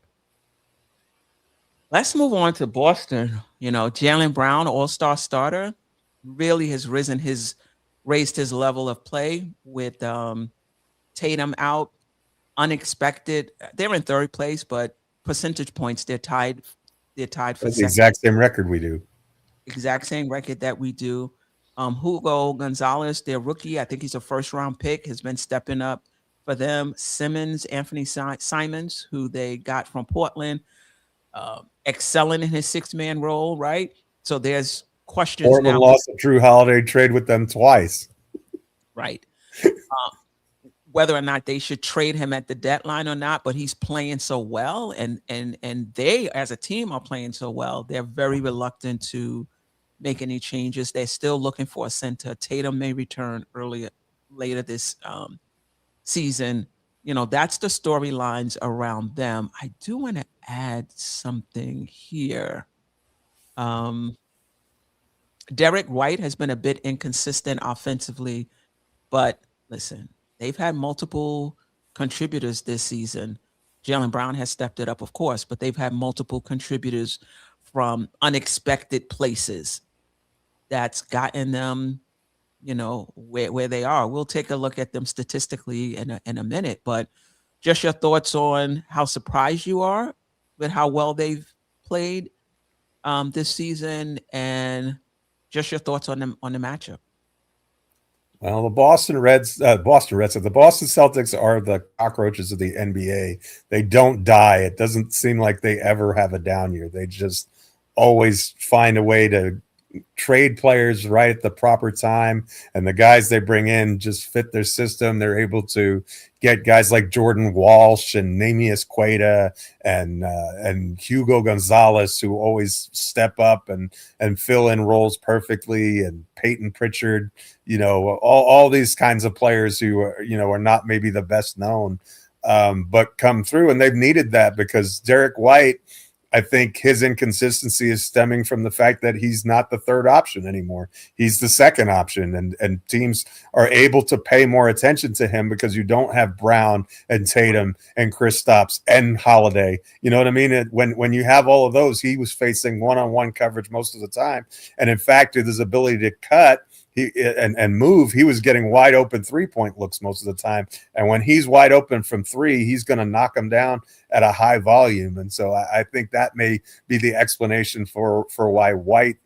Let's move on to Boston. Jaylen Brown, all-star starter, really has raised his level of play with Tatum out. Unexpected. They're in third place, but percentage points, they're tied for That's the second. exact same record we do. Exact same record that we do. Hugo Gonzalez, their rookie, I think he's a first-round pick, has been stepping up for them. Simmons, Anthony Simons, who they got from Portland, excelling in his 6-man role, right? So there's questions Portland now. lost a Drew Holiday trade with them twice. Right. Whether or not they should trade him at the deadline or not, but he's playing so well, and they as a team are playing so well, they're very reluctant to make any changes. They're still looking for a center. Tatum may return later this season. That's the storylines around them. I do want to add something here. Derek White has been a bit inconsistent offensively, but listen, they've had multiple contributors this season. Jaylen Brown has stepped it up, of course, but they've had multiple contributors from unexpected places that's gotten them, where they are. We'll take a look at them statistically in a minute, but just your thoughts on how surprised you are with how well they've played this season, and just your thoughts on the matchup. Well, the Boston Celtics are the cockroaches of the NBA. They don't die. It doesn't seem like they ever have a down year. They just always find a way to trade players right at the proper time, and the guys they bring in just fit their system. They're able to get guys like Jordan Walsh and Namias Queta and Hugo Gonzalez, who always step up and fill in roles perfectly, and Peyton Pritchard, all these kinds of players who are not maybe the best known, but come through, and they've needed that because Derek White, I think his inconsistency is stemming from the fact that he's not the third option anymore. He's the second option, and teams are able to pay more attention to him because you don't have Brown and Tatum and Kristaps and Holiday. You know what I mean? When you have all of those, he was facing one-on-one coverage most of the time. And in fact, with his ability to cut and move, he was getting wide open three-point looks most of the time. And when he's wide open from three, he's going to knock them down at a high volume. And so I think that may be the explanation for why White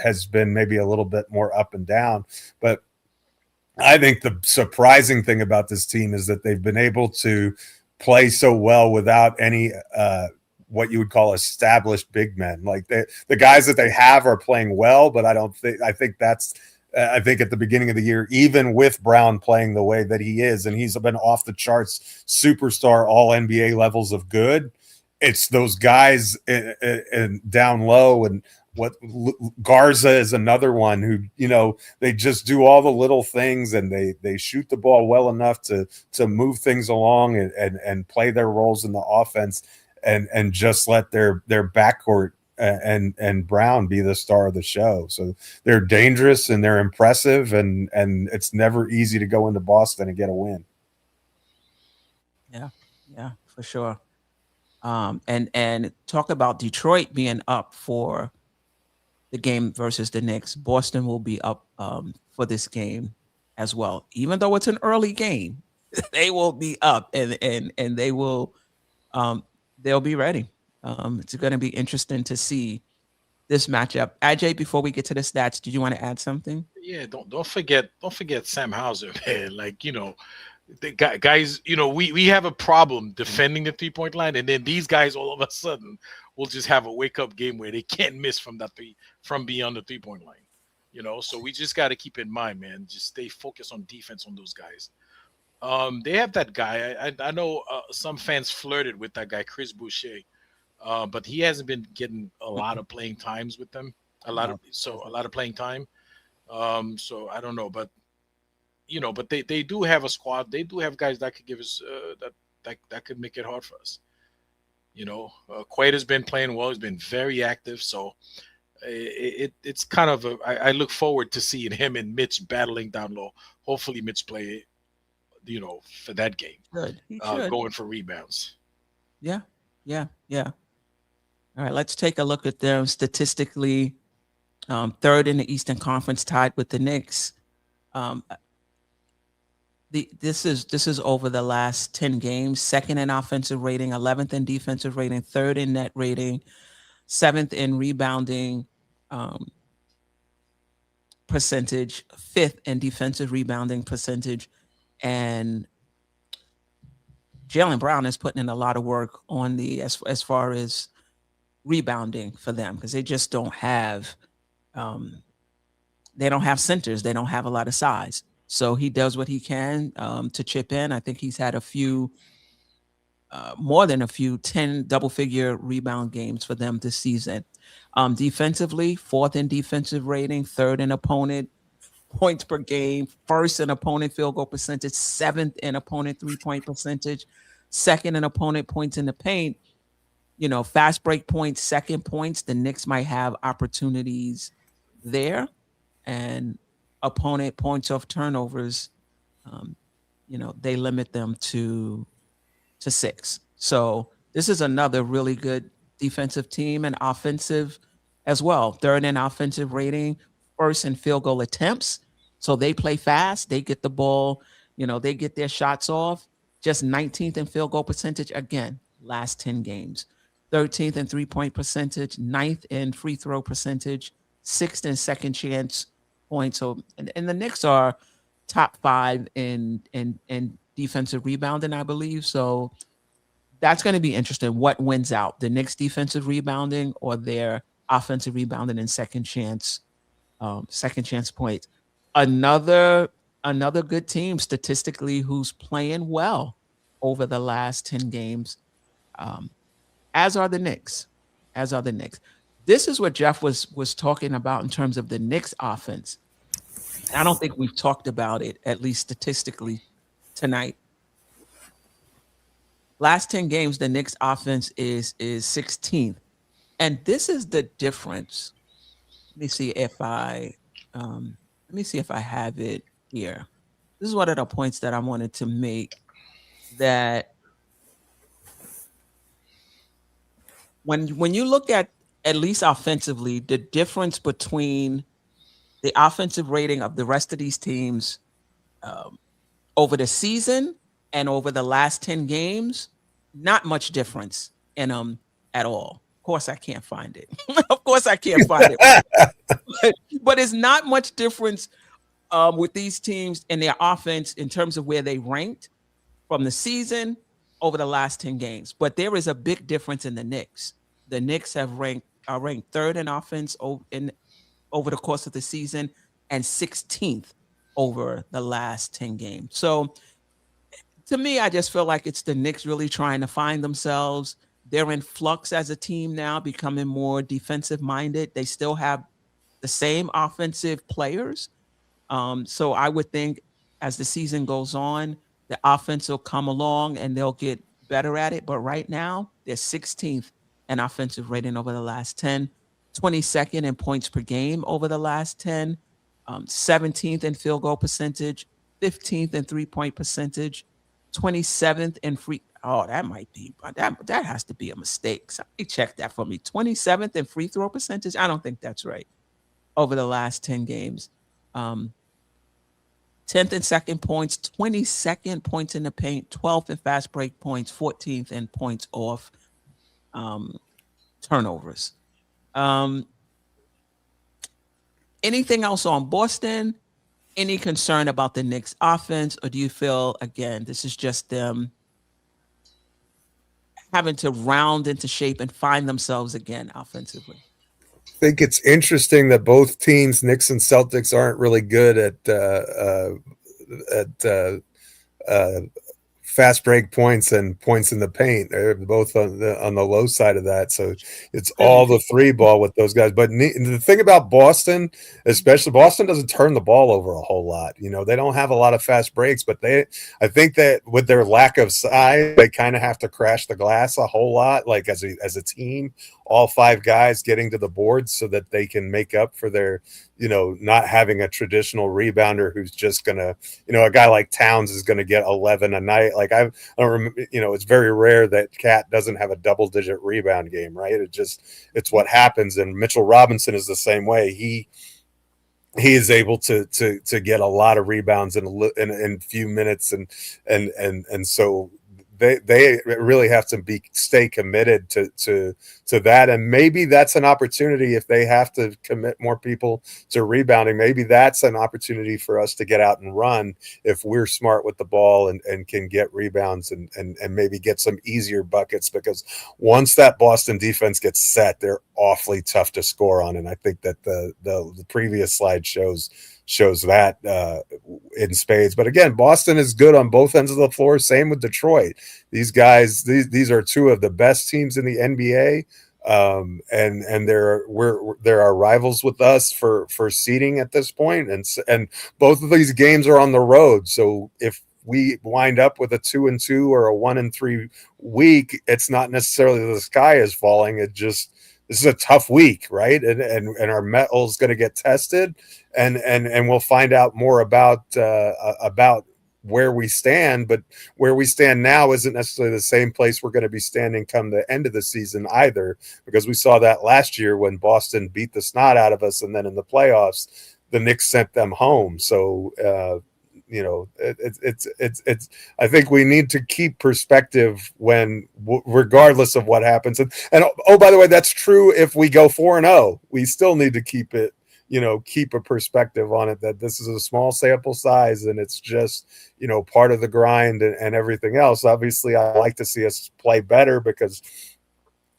has been maybe a little bit more up and down. But I think the surprising thing about this team is that they've been able to play so well without any what you would call established big men. Like the guys that they have are playing well, but I think at the beginning of the year, even with Brown playing the way that he is, and he's been off the charts, superstar, all NBA levels of good, it's those guys and down low, and what Garza is another one who, they just do all the little things, and they shoot the ball well enough to move things along and play their roles in the offense, and just let their backcourt and Brown be the star of the show. So they're dangerous and they're impressive, and it's never easy to go into Boston and get a win. Yeah, for sure. And talk about Detroit being up for the game versus the Knicks. Boston will be up for this game as well. Even though it's an early game, they will be up, and they will they'll be ready. It's going to be interesting to see this matchup. Ajay, before we get to the stats, did you want to add something? Yeah, don't forget Sam Hauser, man. Like, the guys, we have a problem defending the 3-point line, and then these guys all of a sudden will just have a wake up game where they can't miss from beyond the 3-point line. So we just got to keep in mind, man, just stay focused on defense on those guys. They have that guy. I know some fans flirted with that guy, Chris Boucher. But he hasn't been getting a lot of playing times with them, a lot of playing time. So I don't know, but but they do have a squad. They do have guys that could give us that could make it hard for us. Quaid been playing well. He's been very active. So it's kind of I look forward to seeing him and Mitch battling down low. Hopefully Mitch play, for that game. Good. Going for rebounds. Yeah. All right, let's take a look at them statistically. Third in the Eastern Conference, tied with the Knicks. This is over the last 10 games. Second in offensive rating, 11th in defensive rating, third in net rating, 7th in rebounding percentage, 5th in defensive rebounding percentage, and Jaylen Brown is putting in a lot of work on as far as rebounding for them, because they just don't have centers. They don't have a lot of size. So he does what he can to chip in. I think he's had more than a few 10 double-figure rebound games for them this season. Defensively, 4th in defensive rating, 3rd in opponent points per game, 1st in opponent field goal percentage, 7th in opponent 3-point percentage, 2nd in opponent points in the paint. Fast break points, second points. The Knicks might have opportunities there, and opponent points off turnovers, they limit them to 6. So this is another really good defensive team, and offensive as well. 3rd in offensive rating, 1st in field goal attempts. So they play fast. They get the ball, they get their shots off. Just 19th in field goal percentage, again, last 10 games. 13th in 3-point percentage, 9th in free throw percentage, 6th in second chance points. So, and the Knicks are top 5 in defensive rebounding, I believe. So that's going to be interesting. What wins out, the Knicks defensive rebounding or their offensive rebounding and second chance points? Another good team statistically who's playing well over the last 10 games, as are the Knicks. This is what Geoff was talking about in terms of the Knicks offense. I don't think we've talked about it, at least statistically, tonight. Last 10 games, the Knicks offense is 16th. And this is the difference. Let me see if I have it here. This is one of the points that I wanted to make, that when you look at least offensively, the difference between the offensive rating of the rest of these teams over the season and over the last 10 games, not much difference in them at all. Of course, I can't find it. But it's not much difference with these teams in their offense in terms of where they ranked from the season over the last 10 games. But there is a big difference in the Knicks. The Knicks are ranked third in offense over the course of the season and 16th over the last 10 games. So to me, I just feel like it's the Knicks really trying to find themselves. They're in flux as a team now, becoming more defensive minded. They still have the same offensive players. So I would think as the season goes on, the offense will come along and they'll get better at it. But right now, they're 16th in offensive rating over the last 10, 22nd in points per game over the last 10, 17th in field goal percentage, 15th in 3-point percentage, 27th in free. Oh, that might be, that has to be a mistake. Somebody check that for me. 27th in free throw percentage. I don't think that's right. Over the last 10 games. 10th in second points, 22nd points in the paint, 12th in fast break points, 14th in points off turnovers. Anything else on Boston? Any concern about the Knicks offense? Or do you feel, again, this is just them having to round into shape and find themselves again offensively? I think it's interesting that both teams, Knicks and Celtics, aren't really good at fast break points and points in the paint. They're both on the low side of that. So it's all the 3 ball with those guys. But the thing about Boston, especially Boston, doesn't turn the ball over a whole lot. You know, they don't have a lot of fast breaks, but I think that with their lack of size, they kind of have to crash the glass a whole lot, like as a team, all 5 guys getting to the board so that they can make up for their, not having a traditional rebounder who's just going to, a guy like Towns is going to get 11 a night. Like I don't remember, it's very rare that Cat doesn't have a double-digit rebound game, right? It's what happens. And Mitchell Robinson is the same way. He is able to get a lot of rebounds in a few minutes, and so they really have to stay committed to that. And maybe that's an opportunity if they have to commit more people to rebounding. Maybe that's an opportunity for us to get out and run if we're smart with the ball and can get rebounds and maybe get some easier buckets, because once that Boston defense gets set, they're awfully tough to score on. And I think that the previous slide shows that in spades. But again, Boston is good on both ends of the floor. Same with Detroit. These guys, these are 2 of the best teams in the NBA. And there are rivals with us for seeding at this point. And both of these games are on the road. So if we wind up with a 2-2 or a 1-3 week, it's not necessarily the sky is falling. This is a tough week, right? And our metal is going to get tested, and we'll find out more about where we stand. But where we stand now isn't necessarily the same place we're going to be standing come the end of the season either, because we saw that last year when Boston beat the snot out of us, and then in the playoffs, the Knicks sent them home. So it's I think we need to keep perspective regardless of what happens. And oh, by the way, that's true if we go 4-0. We still need to keep it keep a perspective on it, that this is a small sample size and it's just, part of the grind and everything else. Obviously, I like to see us play better because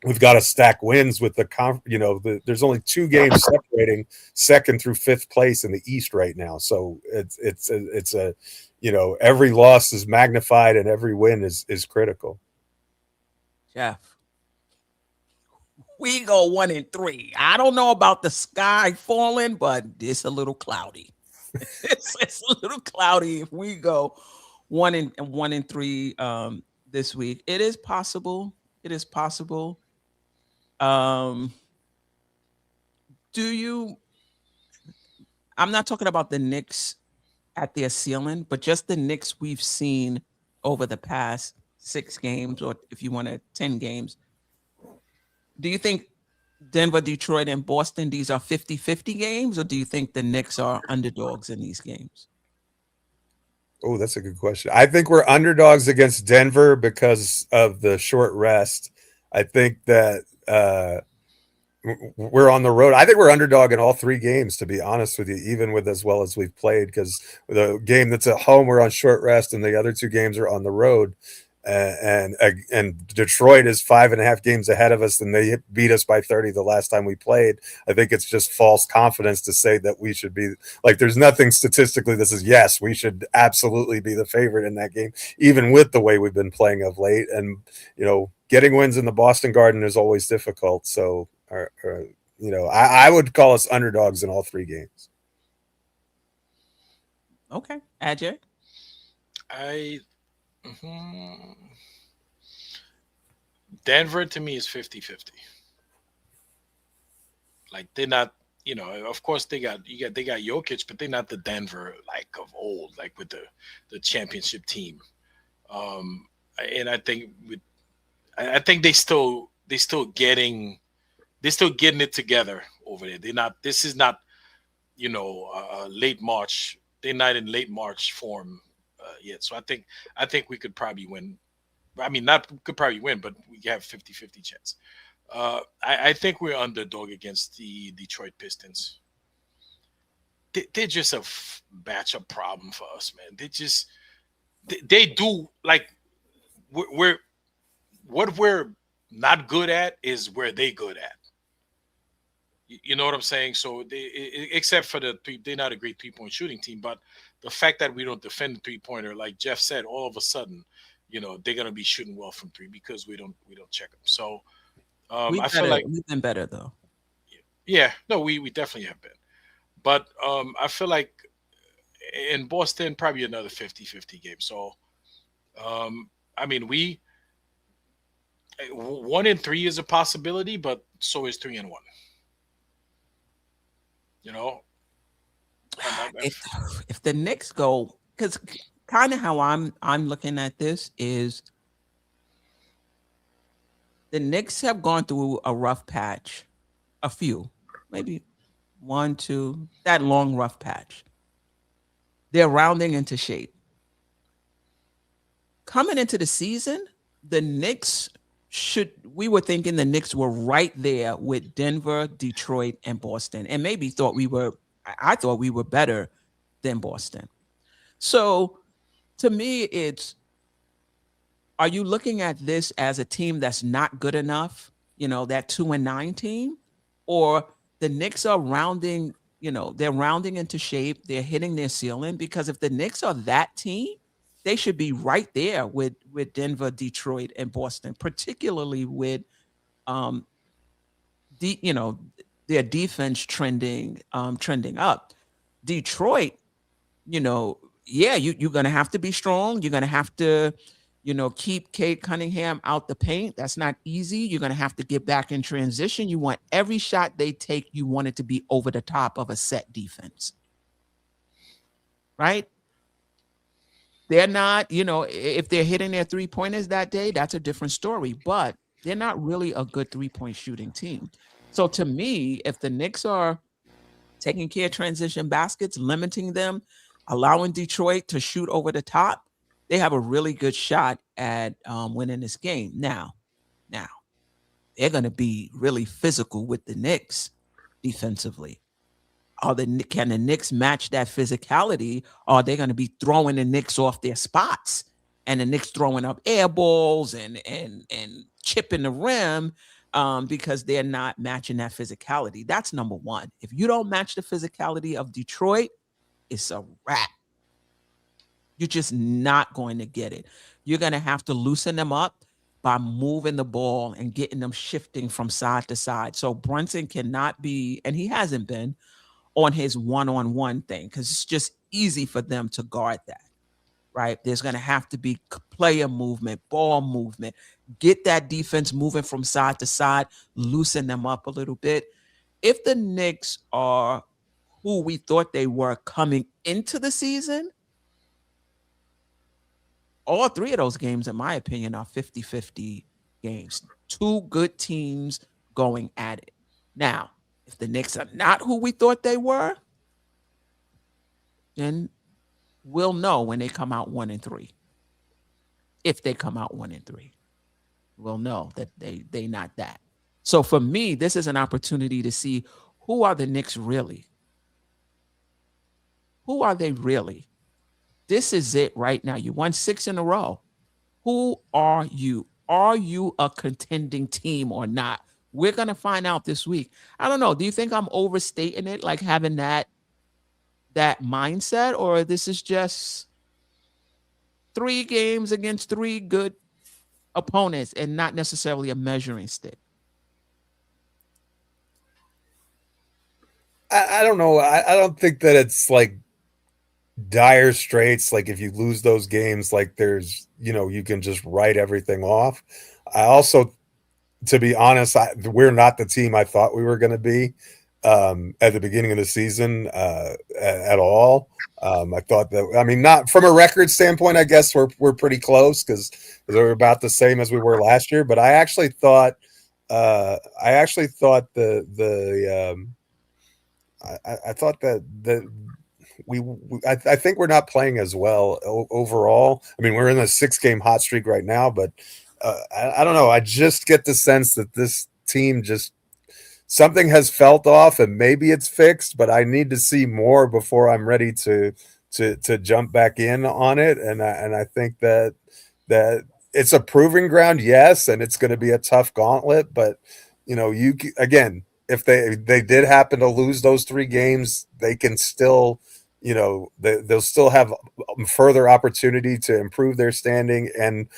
we've got to stack wins with there's only 2 games separating second through 5th place in the East right now. So it's a every loss is magnified and every win is critical. Geoff, we go 1-3. I don't know about the sky falling, but it's a little cloudy. it's a little cloudy if we go 1-3 this week. It is possible. It is possible. I'm not talking about the Knicks at their ceiling, but just the Knicks we've seen over the past 6 games, or if you want to 10 games. Do you think Denver, Detroit, and Boston, these are 50-50 games, or do you think the Knicks are underdogs in these games? Oh, that's a good question. I think we're underdogs against Denver because of the short rest. I think that we're on the road. I think we're underdog in all 3 games, to be honest with you, even with as well as we've played, because the game that's at home, we're on short rest, and the other 2 games are on the road. And Detroit is 5.5 games ahead of us, and they beat us by 30 the last time we played. I think it's just false confidence to say that we should be like, there's nothing statistically that says, yes, we should absolutely be the favorite in that game, even with the way we've been playing of late. And, getting wins in the Boston Garden is always difficult. So, I would call us underdogs in all 3 games. Okay. Ajay? Denver to me is 50-50. Like, they're not, of course they got Jokic, but they're not the Denver like of old, like with the championship team. And I think they still getting it together over there. This is not, late March. They're not in late March form yet. So I think we could probably win. I mean, could probably win, but we have 50-50 chance. I think we're underdog against the Detroit Pistons. They're just a matchup problem for us, man. They do, like, what we're not good at is where they good at. You know what I'm saying? So except for they're not a great 3-point shooting team, but the fact that we don't defend the 3-pointer, like Geoff said, all of a sudden, they're gonna be shooting well from 3 because we don't check them. So I feel like we've been better though. Yeah, no, we definitely have been, but I feel like in Boston probably another 50-50 game. So I mean, 1-3 is a possibility, but so is 3-1. If the Knicks go, because kind of how I'm looking at this is the Knicks have gone through a rough patch, a few, maybe 1, 2, that long rough patch. They're rounding into shape. Coming into the season, the Knicks we were thinking the Knicks were right there with Denver, Detroit, and Boston, and maybe I thought we were better than Boston. So to me, are you looking at this as a team that's not good enough, that 2-9 team, or the Knicks are rounding, they're rounding into shape, they're hitting their ceiling? Because if the Knicks are that team, they should be right there with Denver, Detroit, and Boston, particularly with their defense trending up. Detroit, you're gonna have to be strong. You're gonna have to, keep Cade Cunningham out the paint. That's not easy. You're gonna have to get back in transition. You want every shot they take, you want it to be over the top of a set defense. Right? They're not, if they're hitting their 3-pointers that day, that's a different story. But they're not really a good 3-point shooting team. So to me, if the Knicks are taking care of transition baskets, limiting them, allowing Detroit to shoot over the top, they have a really good shot at winning this game. Now, they're going to be really physical with the Knicks defensively. Can the Knicks match that physicality? Or are they going to be throwing the Knicks off their spots, and the Knicks throwing up air balls and chipping the rim because they're not matching that physicality? That's number one. If you don't match the physicality of Detroit, it's a wrap. You're just not going to get it. You're going to have to loosen them up by moving the ball and getting them shifting from side to side. So Brunson cannot be, and he hasn't been, on his one-on-one thing, because it's just easy for them to guard that, right? There's going to have to be player movement, ball movement, get that defense moving from side to side, loosen them up a little bit. If the Knicks are who we thought they were coming into the season, all three of those games, in my opinion, are 50-50 games. Two good teams going at it. Now, if the Knicks are not who we thought they were, then we'll know when they come out 1-3. If they come out 1-3, we'll know that they not that. So for me, this is an opportunity to see who are the Knicks really. Who are they really? This is it right now. You won 6 in a row. Who are you? Are you a contending team or not? We're going to find out this week. I don't know. Do you think I'm overstating it, like having that mindset, or this is just 3 games against 3 good opponents and not necessarily a measuring stick? I don't know. I don't think that it's like dire straits. Like if you lose those games, like there's, you can just write everything off. I also, to be honest, we're not the team I thought we were going to be at the beginning of the season at all. I thought that, not from a record standpoint, I guess we're pretty close because we're about the same as we were last year. But I actually thought I thought that I think we're not playing as well overall. We're in a 6-game hot streak right now, but I don't know. I just get the sense that this team something has felt off, and maybe it's fixed, but I need to see more before I'm ready to jump back in on it. And I think that it's a proving ground, yes, and it's going to be a tough gauntlet. But you again, if they did happen to lose those 3 games, they can still, they'll still have further opportunity to improve their standing. And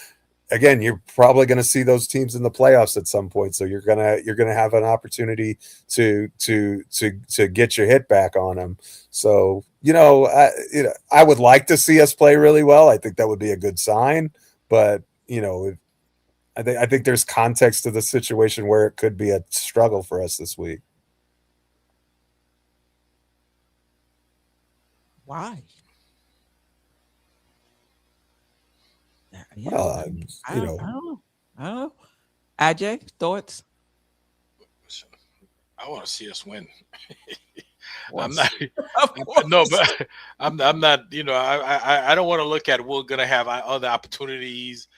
again, you're probably going to see those teams in the playoffs at some point. So you're gonna have an opportunity to get your hit back on them. So I would like to see us play really well. I think that would be a good sign. But I think there's context to the situation where it could be a struggle for us this week. Why? Well, I don't know. Ajay, thoughts? I want to see us win. I'm not. No, but I'm not. I don't want to look at we're gonna have other opportunities.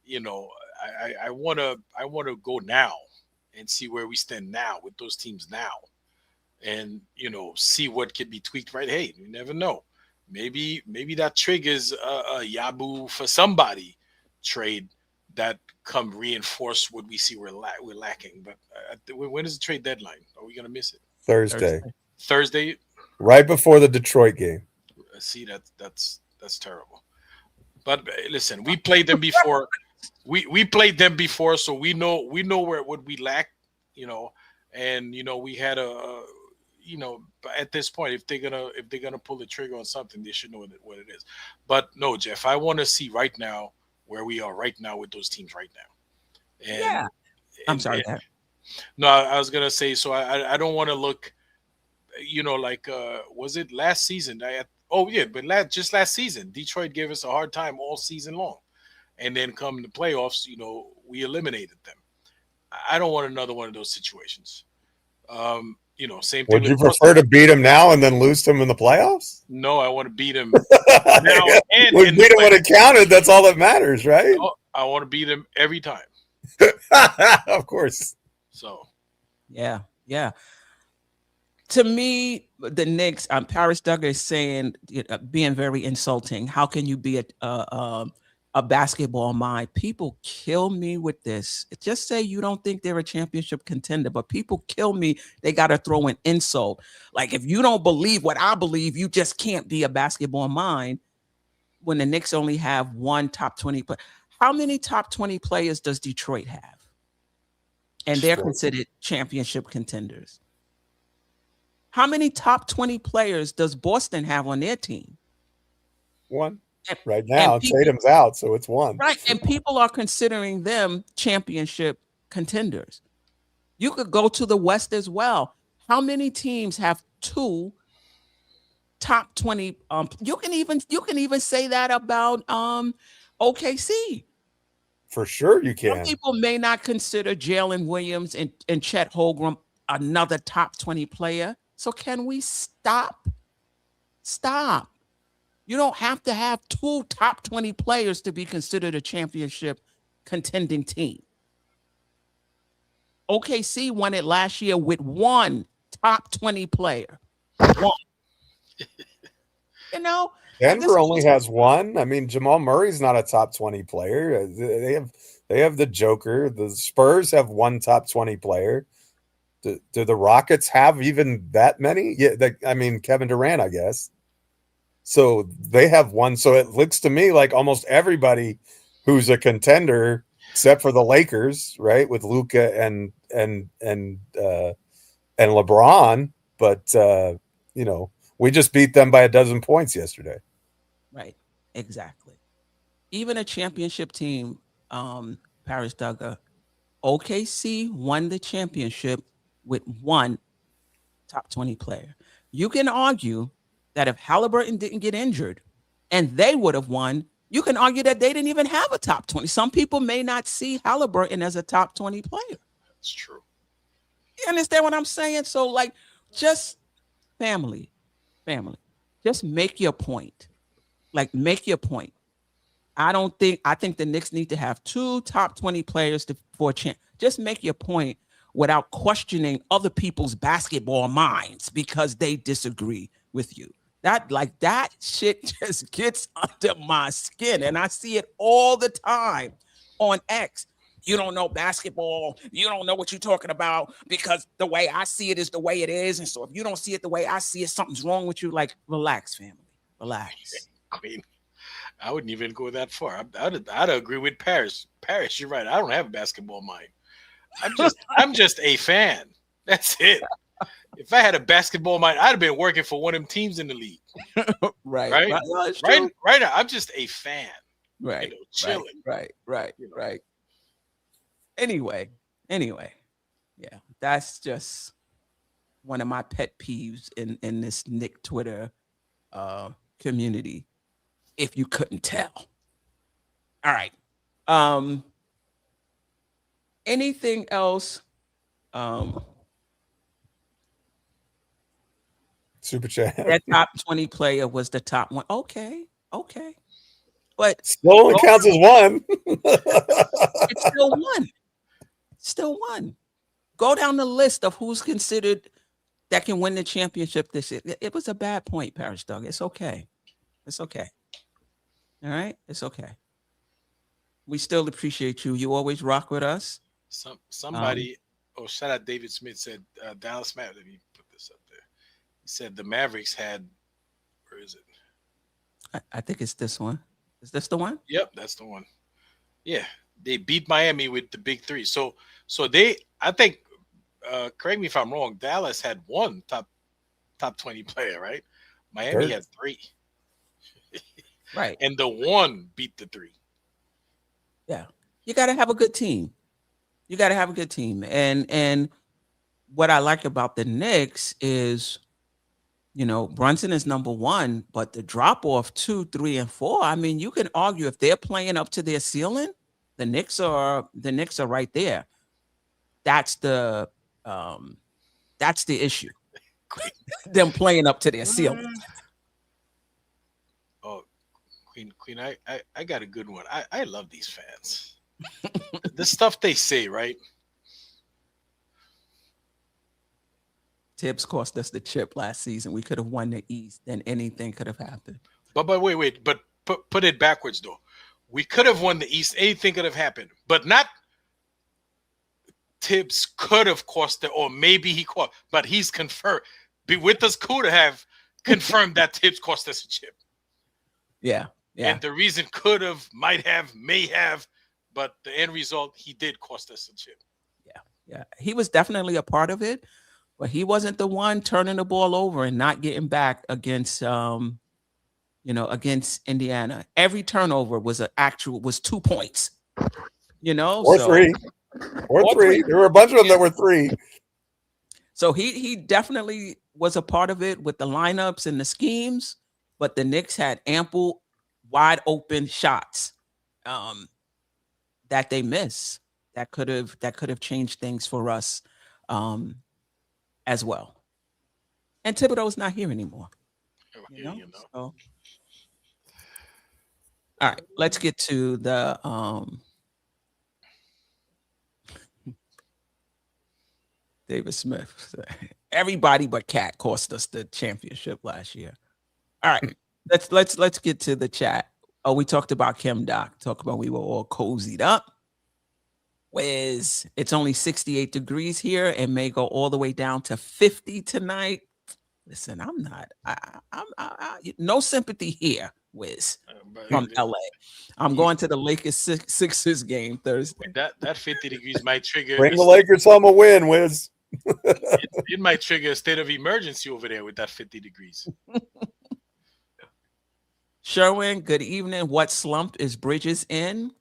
I want to go now and see where we stand now with those teams now, and see what could be tweaked. Right? Hey, you never know. Maybe that triggers a Yabu for somebody trade that come reinforce what we see we're lacking. But when is the trade deadline? Are we gonna miss it? Thursday, right before the Detroit game. See, that's terrible. But listen, we played them before. We played them before, so we know what we lack. And we had at this point, if they're gonna pull the trigger on something, they should know what it is. But no, Jeff, I want to see right now where we are right now with those teams right now. And, yeah, I'm sorry. No, I was gonna say, so I don't want to look, like was it last season? Just last season, Detroit gave us a hard time all season long, and then come the playoffs, we eliminated them. I don't want another one of those situations. Same thing. Would you prefer to beat them now and then lose them in the playoffs? No, I want to beat them now. And we beat them when it counted. That's all that matters, right? I want to beat them every time. Of course. So, yeah. to me, the Knicks, Paris Duggar is saying, being very insulting. How can you be a basketball mind? People kill me with this. Just say you don't think they're a championship contender, but people kill me. They got to throw an insult. Like, if you don't believe what I believe, you just can't be a basketball mind when the Knicks only have one top 20 player. How many top 20 players does Detroit have? And they're considered championship contenders. How many top 20 players does Boston have on their team? One. Right now, Tatum's out, so it's one. Right, and people are considering them championship contenders. You could go to the West as well. How many teams have two top 20? You can even say that about OKC. For sure you can. Some people may not consider Jalen Williams and Chet Holmgren another top 20 player. So can we stop? Stop. You don't have to have two top 20 players to be considered a championship contending team. OKC won it last year with one top 20 player. One. Denver only has one. I mean, Jamal Murray's not a top 20 player. They have the Joker. The Spurs have one top 20 player. Do the Rockets have even that many? Yeah, Kevin Durant, I guess. So they have one. So it looks to me like almost everybody who's a contender, except for the Lakers, right, with Luka and LeBron. But we just beat them by a dozen points yesterday. Right, exactly. Even a championship team, Paris Duggar, OKC won the championship with one top 20 player. You can argue that if Halliburton didn't get injured and they would have won, you can argue that they didn't even have a top 20. Some people may not see Halliburton as a top 20 player. That's true. You understand what I'm saying? So, like, just family, just make your point. Like, make your point. I think the Knicks need to have two top 20 players for a chance. Just make your point without questioning other people's basketball minds because they disagree with you. That shit just gets under my skin. And I see it all the time on X. You don't know basketball. You don't know what you're talking about because the way I see it is the way it is. And so if you don't see it the way I see it, something's wrong with you. Like, relax, family. Relax. Queen, I wouldn't even go that far. I'd agree with Paris. Paris, you're right. I don't have a basketball mind. I'm just a fan. That's it. If I had a basketball mind, I'd have been working for one of them teams in the league. Right. Right now, I'm just a fan. Right. Chilling. Right. Anyway. Yeah, that's just one of my pet peeves in this Knick Twitter community, if you couldn't tell. All right. Anything else? Super chat. That top 20 player was the top one. Okay. But still only counts as one. It's still one. Go down the list of who's considered that can win the championship this year. It was a bad point, Paris Dog. It's okay. All right? It's okay. We still appreciate you. You always rock with us. Somebody, shout out David Smith said, Dallas Mavericks, let me put this up there. He said the Mavericks had, where is it? I think it's this one. Is this the one? Yep, that's the one. Yeah, they beat Miami with the big three. So they, I think, correct me if I'm wrong, Dallas had one top 20 player, right? Miami had three. Right. And the one beat the three. Yeah. You got to have a good team. And what I like about the Knicks is, Brunson is number one, but the drop off 2, 3, and 4. I mean, you can argue if they're playing up to their ceiling, the Knicks are right there. That's the issue. Them playing up to their ceiling. Oh, Queen, I got a good one. I love these fans. The stuff they say, right? Tibbs cost us the chip last season. We could have won the East, then anything could have happened. But wait. But put it backwards though. We could have won the East. Anything could have happened, but not Tibbs could have cost it, or maybe he cost. But he's confirmed. Be with us, could have confirmed that Tibbs cost us a chip. Yeah. And the reason could have, might have, may have, but the end result, he did cost us a chip. Yeah. He was definitely a part of it, but he wasn't the one turning the ball over and not getting back against against Indiana. Every turnover was 2 points. Or three. There were a bunch of them that were 3. So he definitely was a part of it with the lineups and the schemes, but the Knicks had ample wide open shots that they missed that could have changed things for us as well. And Thibodeau's not here anymore. So, all right, let's get to the David Smith. Everybody but Cat cost us the championship last year. All right, let's get to the chat. Oh, we talked about Kim Doc. Talk about we were all cozied up. It's only 68 degrees here and may go all the way down to 50 tonight. Listen, I'm not. I no sympathy here, Wiz, from LA. I'm going to the Lakers Sixers game Thursday. That 50 degrees might trigger. Bring the Lakers home a win, Wiz. it might trigger a state of emergency over there with that 50 degrees. Sherwin, good evening. What slump is Bridges in?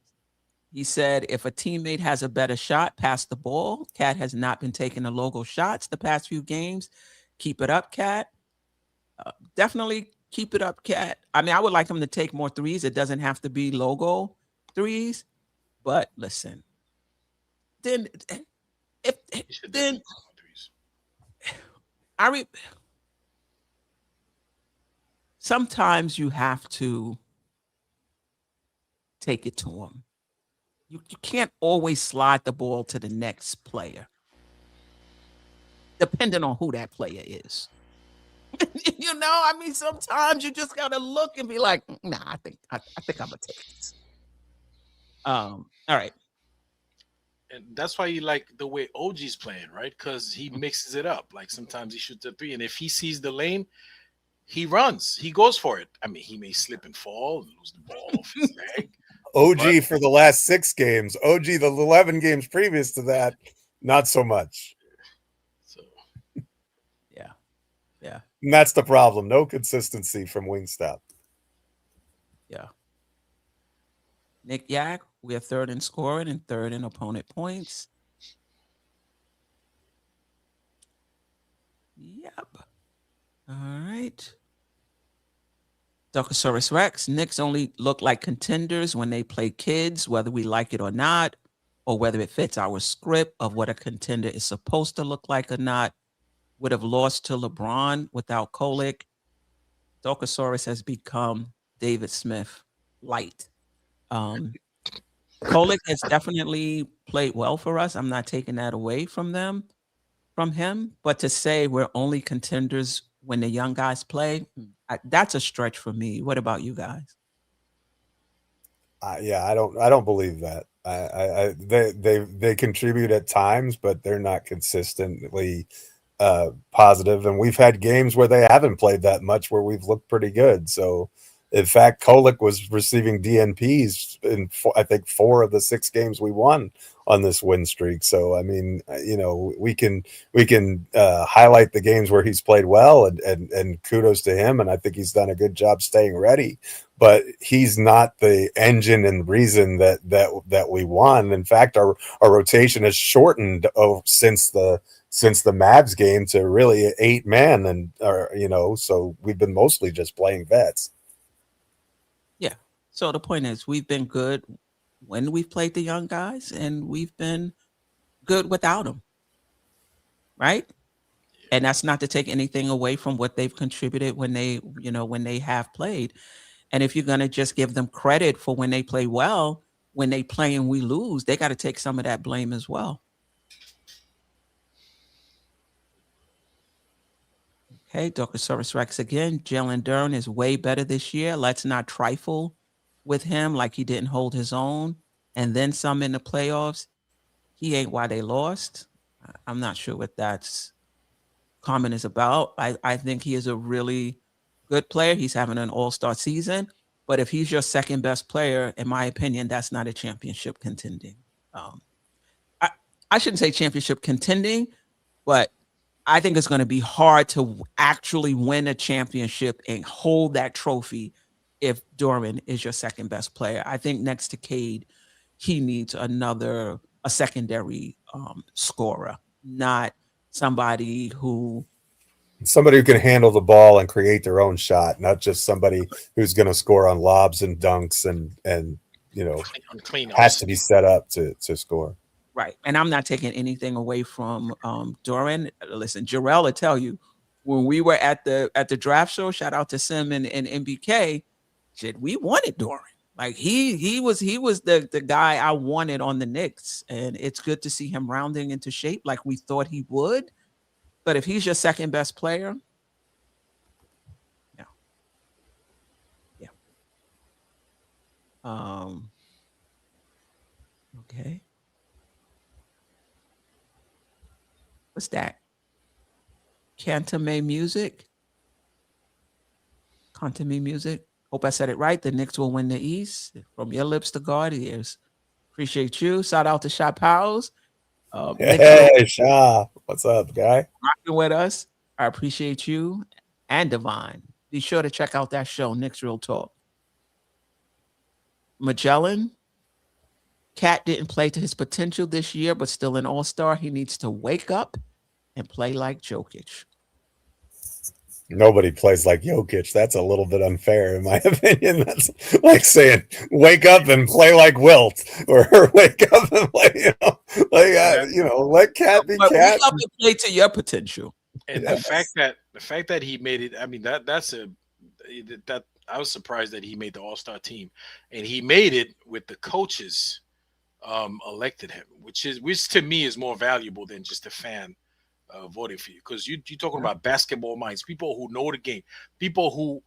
He said, if a teammate has a better shot, pass the ball. Cat has not been taking the logo shots the past few games. Keep it up, Cat. Definitely keep it up, Cat. I mean, I would like him to take more threes. It doesn't have to be logo threes. But listen, sometimes you have to take it to him. You can't always slide the ball to the next player, depending on who that player is. I mean, sometimes you just gotta look and be like, nah, I think I'm gonna take this. All right. And that's why you like the way OG's playing, right? Because he mixes it up. Like sometimes he shoots a 3, and if he sees the lane, he runs. He goes for it. I mean, he may slip and fall and lose the ball off his leg. OG for the last 6 games. OG the 11 games previous to that, not so much. So, yeah. And that's the problem. No consistency from Wingstop. Yeah. Nick Yak, we are 3rd in scoring and 3rd in opponent points. Yep. All right. Duckosaurus Rex, Knicks only look like contenders when they play kids, whether we like it or not, or whether it fits our script of what a contender is supposed to look like or not. Would have lost to LeBron without Kolick. Duckosaurus has become David Smith light. Kolick has definitely played well for us. I'm not taking that away from him. But to say we're only contenders when the young guys play, that's a stretch for me. What about you guys? Yeah, I don't believe that. They contribute at times, but they're not consistently positive. And we've had games where they haven't played that much, where we've looked pretty good. So, in fact, Kolick was receiving DNPs in I think 4 of the 6 games we won on this win streak. So, I mean, we can highlight the games where he's played well, and kudos to him. And I think he's done a good job staying ready. But he's not the engine and reason that we won. In fact, our rotation has shortened since the Mavs game to really 8 men, and so we've been mostly just playing vets. Yeah. So the point is, we've been good when we've played the young guys, and we've been good without them, right? And that's not to take anything away from what they've contributed when they have played. And if you're gonna just give them credit for when they play well, when they play and we lose, they got to take some of that blame as well. Okay, Dr. Service Rex again. Jalen Duren is way better this year. Let's not trifle with him like he didn't hold his own. And then some in the playoffs. He ain't why they lost. I'm not sure what that's comment is about. I think he is a really good player. He's having an all-star season. But if he's your second best player, in my opinion, that's not a championship contending. I shouldn't say championship contending, but I think it's going to be hard to actually win a championship and hold that trophy if Duren is your second best player. I think next to Cade, he needs a secondary scorer, not somebody who can handle the ball and create their own shot, not just somebody who's going to score on lobs and dunks and has to be set up to score. Right. And I'm not taking anything away from Duren. Listen, Jerrell will tell you, when we were at the draft show, shout out to Sim and MBK, shit, we wanted Duren. Like he was the guy I wanted on the Knicks. And it's good to see him rounding into shape like we thought he would. But if he's your second best player, no. Yeah. Okay. What's that? Cantame music. Cantame music. Hope I said it right. The Knicks will win the East. From your lips to God's ears. Appreciate you. Shout out to Sha Powers. Hey, Sha. What's up, guy? Rocking with us. I appreciate you and Divine. Be sure to check out that show, Knicks Real Talk. Magellan. Cat didn't play to his potential this year, but still an all-star. He needs to wake up and play like Jokic. Nobody plays like Jokic. That's a little bit unfair, in my opinion. That's like saying, wake up and play like Wilt, or wake up and play, let Cat be Cat. Wake up and play to your potential. And the fact that he made it, I mean, that I was surprised that he made the All-Star team, and he made it with the coaches elected him, which to me is more valuable than just a fan voting for you, because you're talking about basketball minds, people who know the game, people who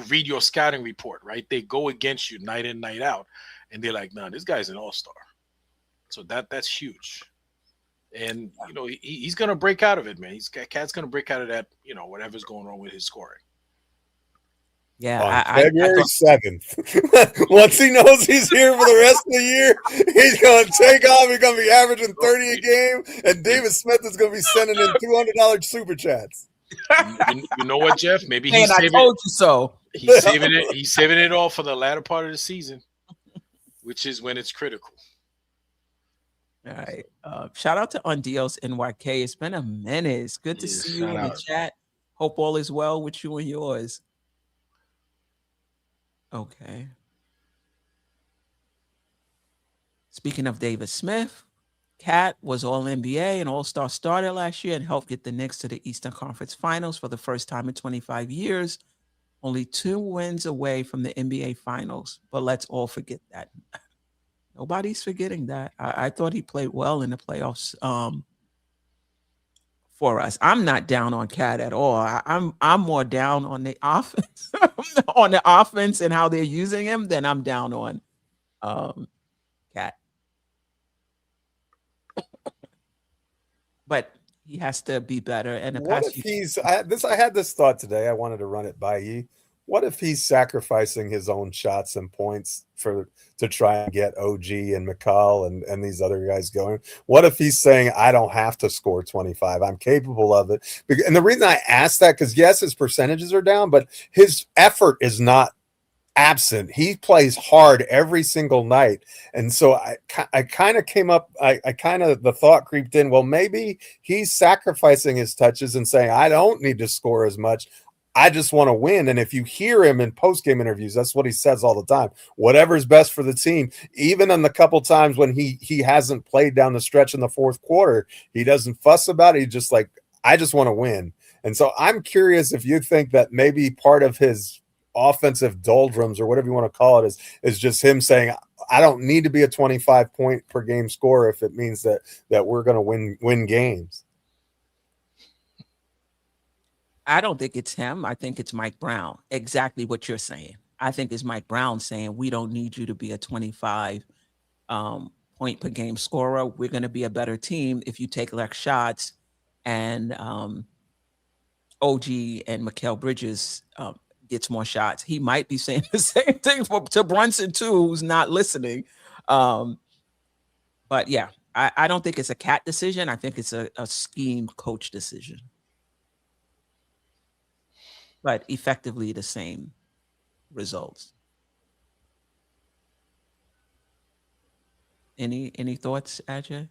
read your scouting report, right? They go against you night in, night out, and they're like, "Nah, this guy's an all-star." So that's huge, and he's gonna break out of it, man. Cat's gonna break out of that, whatever's going on with his scoring. Yeah, on February 7th. Once he knows he's here for the rest of the year, he's going to take off. He's going to be averaging 30 a game, and David Smith is going to be sending in $200 super chats. You know what, Geoff? Maybe I told you so. He's saving it. He's saving it all for the latter part of the season, which is when it's critical. All right. Shout out to Undios NYK. It's been a minute. It's good to see you in the chat. Hope all is well with you and yours. Okay. Speaking of David Smith, Cat was All-NBA and All-Star starter last year and helped get the Knicks to the Eastern Conference Finals for the first time in 25 years. Only 2 wins away from the NBA Finals, but let's all forget that. Nobody's forgetting that. I thought he played well in the playoffs for us. I'm not down on Cat at all. I'm more down on the offense, on the offense and how they're using him than I'm down on Cat. But he has to be better. And what if he's I had this thought today. I wanted to run it by you. What if he's sacrificing his own shots and points to try and get OG and McCall and these other guys going? What if he's saying, I don't have to score 25. I'm capable of it. And the reason I asked that, because yes, his percentages are down, but his effort is not absent. He plays hard every single night. And so I kind of came up, the thought creeped in, well, maybe he's sacrificing his touches and saying, I don't need to score as much. I just want to win. And if you hear him in post-game interviews, that's what he says all the time. Whatever's best for the team. Even in the couple times when he hasn't played down the stretch in the fourth quarter, he doesn't fuss about it. He's just like, I just want to win. And so I'm curious if you think that maybe part of his offensive doldrums, or whatever you want to call it, is just him saying, I don't need to be a 25 point per game scorer if it means that we're going to win games. I don't think it's him. I think it's Mike Brown. Exactly what you're saying. I think it's Mike Brown saying, we don't need you to be a 25 point per game scorer. We're going to be a better team if you take less shots. And OG and Mikal Bridges gets more shots. He might be saying the same thing to Brunson too, who's not listening. But yeah, I don't think it's a cat decision. I think it's a scheme coach decision. But effectively the same results. Any thoughts, Ajay?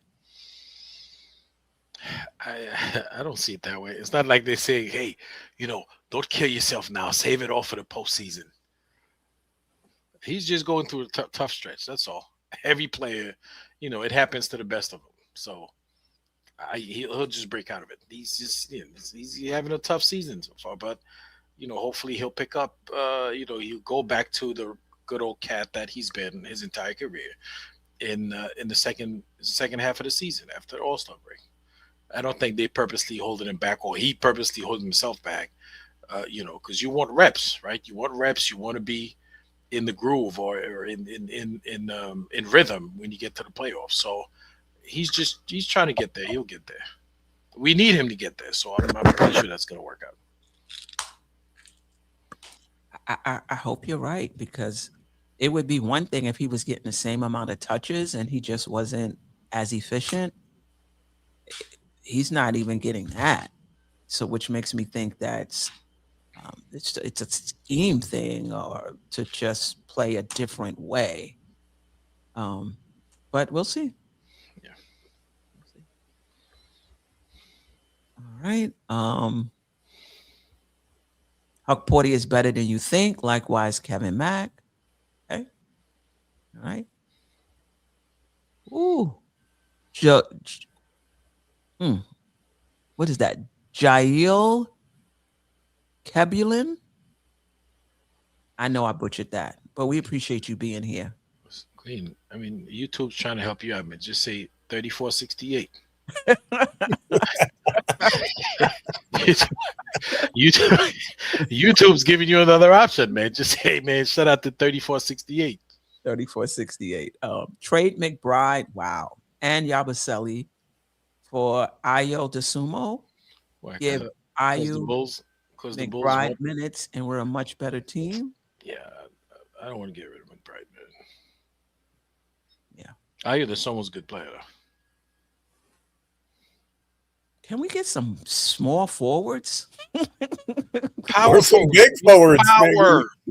I don't see it that way. It's not like they say, hey, don't kill yourself now. Save it all for the postseason. He's just going through a tough stretch. That's all. Every player, it happens to the best of them. So he'll just break out of it. He's just he's having a tough season so far, but hopefully he'll pick up. He'll go back to the good old cat that he's been his entire career in the second half of the season after the All-Star break. I don't think they purposely holding him back, or he purposely holding himself back. Because you want reps, right? You want reps. You want to be in the groove or in rhythm when you get to the playoffs. So he's trying to get there. He'll get there. We need him to get there. So I'm pretty sure that's going to work out. I hope you're right, because it would be one thing if he was getting the same amount of touches and he just wasn't as efficient. He's not even getting that. So which makes me think that's it's a scheme thing, or to just play a different way. But we'll see. Yeah. We'll see. All right. Huck Porty is better than you think. Likewise, Kevin Mack. Okay. All right. Ooh. What is that? Jail Kebulin? I know I butchered that, but we appreciate you being here. Clean. I mean, YouTube's trying to help you out, man. Just say 3468. YouTube's giving you another option, man. Just say, man, shout out to 3468. 3468. Trade McBride, wow, and Yabusele for Ayo DeSumo. Give Ayo McBride minutes, and we're a much better team. Yeah, I don't want to get rid of McBride, man. Yeah, Ayo DeSumo's a good player. Can we get some small forwards? Or some big forwards.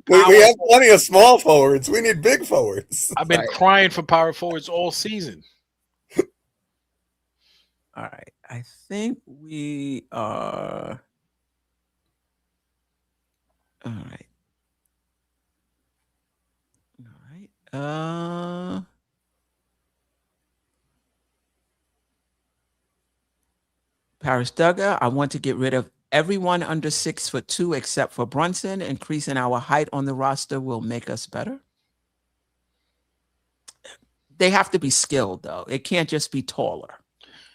We have plenty of small forwards. We need big forwards. I've been crying for power forwards all season. All right. I think we are. All right. All right. Paris Duggar, I want to get rid of everyone under 6'2" except for Brunson. Increasing our height on the roster will make us better. They have to be skilled, though. It can't just be taller,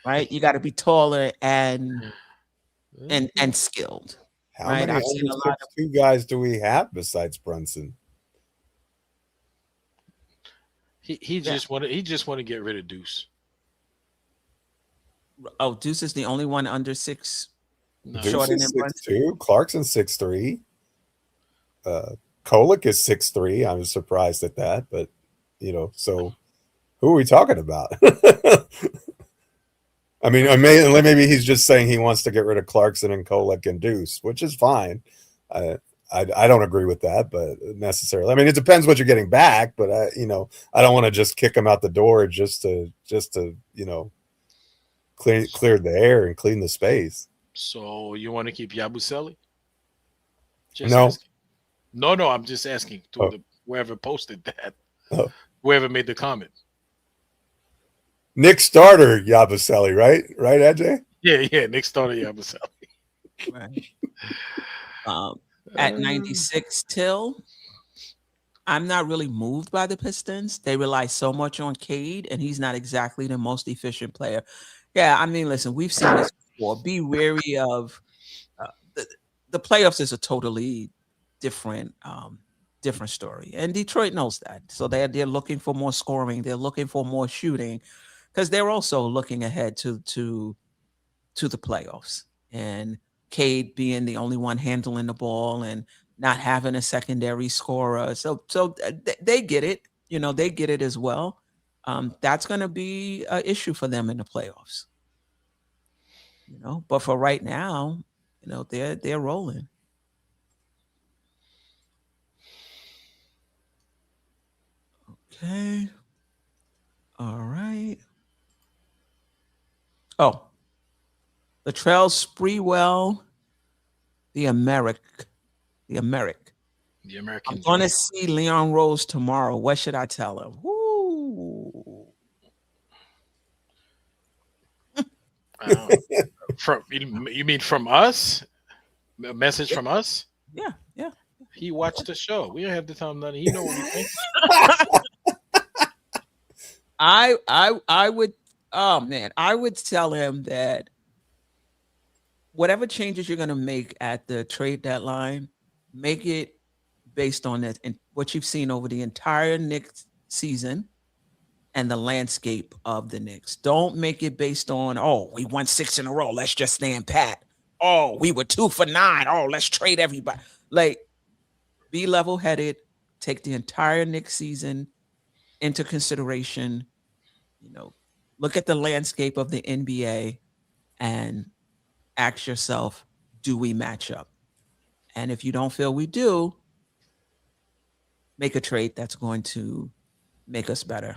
right? You got to be taller and skilled. How many under 6'2" guys do we have besides Brunson? He just want to get rid of Deuce. Oh, Deuce is the only one under 6. No. Deuce is 6'2". Clarkson's 6'3". Kolek is 6'3". I was surprised at that, but so who are we talking about? I mean, maybe he's just saying he wants to get rid of Clarkson and Kolek and Deuce, which is fine. I don't agree with that, but necessarily. I mean, it depends what you're getting back, but I don't want to just kick him out the door just to clear the air and clean the space. So you want to keep Yabusele? No. No, I'm just asking to whoever posted that, whoever made the comment. Nick starter Yabusele, right? Right, Ajay? Yeah, Nick starter Yabusele. Right. At 96 Till, I'm not really moved by the Pistons. They rely so much on Cade, and he's not exactly the most efficient player. Yeah, I mean, listen, we've seen this before. Be wary of the playoffs is a totally different different story, and Detroit knows that. So they're looking for more scoring. They're looking for more shooting because they're also looking ahead to the playoffs. And Cade being the only one handling the ball and not having a secondary scorer, so they get it. You know, they get it as well. That's going to be an issue for them in the playoffs. You know, but for right now, you know, they're rolling. Okay. All right. Oh, Latrell Sprewell, the American. The I'm American going to dream. see Leon Rose tomorrow. What should I tell him? Woo. From you mean from us? A message from us? Yeah, yeah. He watched the show. We don't have to tell him nothing. He know what we think. I would, oh man, I would tell him that whatever changes you're going to make at the trade deadline, make it based on that and what you've seen over the entire Knicks season and the landscape of the Knicks. Don't make it based on, oh, we won 6 in a row, let's just stand pat. Oh, we were 2 for 9. Oh, let's trade everybody. Like, be level-headed, take the entire Knicks season into consideration. You know, look at the landscape of the NBA and ask yourself, do we match up? And if you don't feel we do, make a trade that's going to make us better.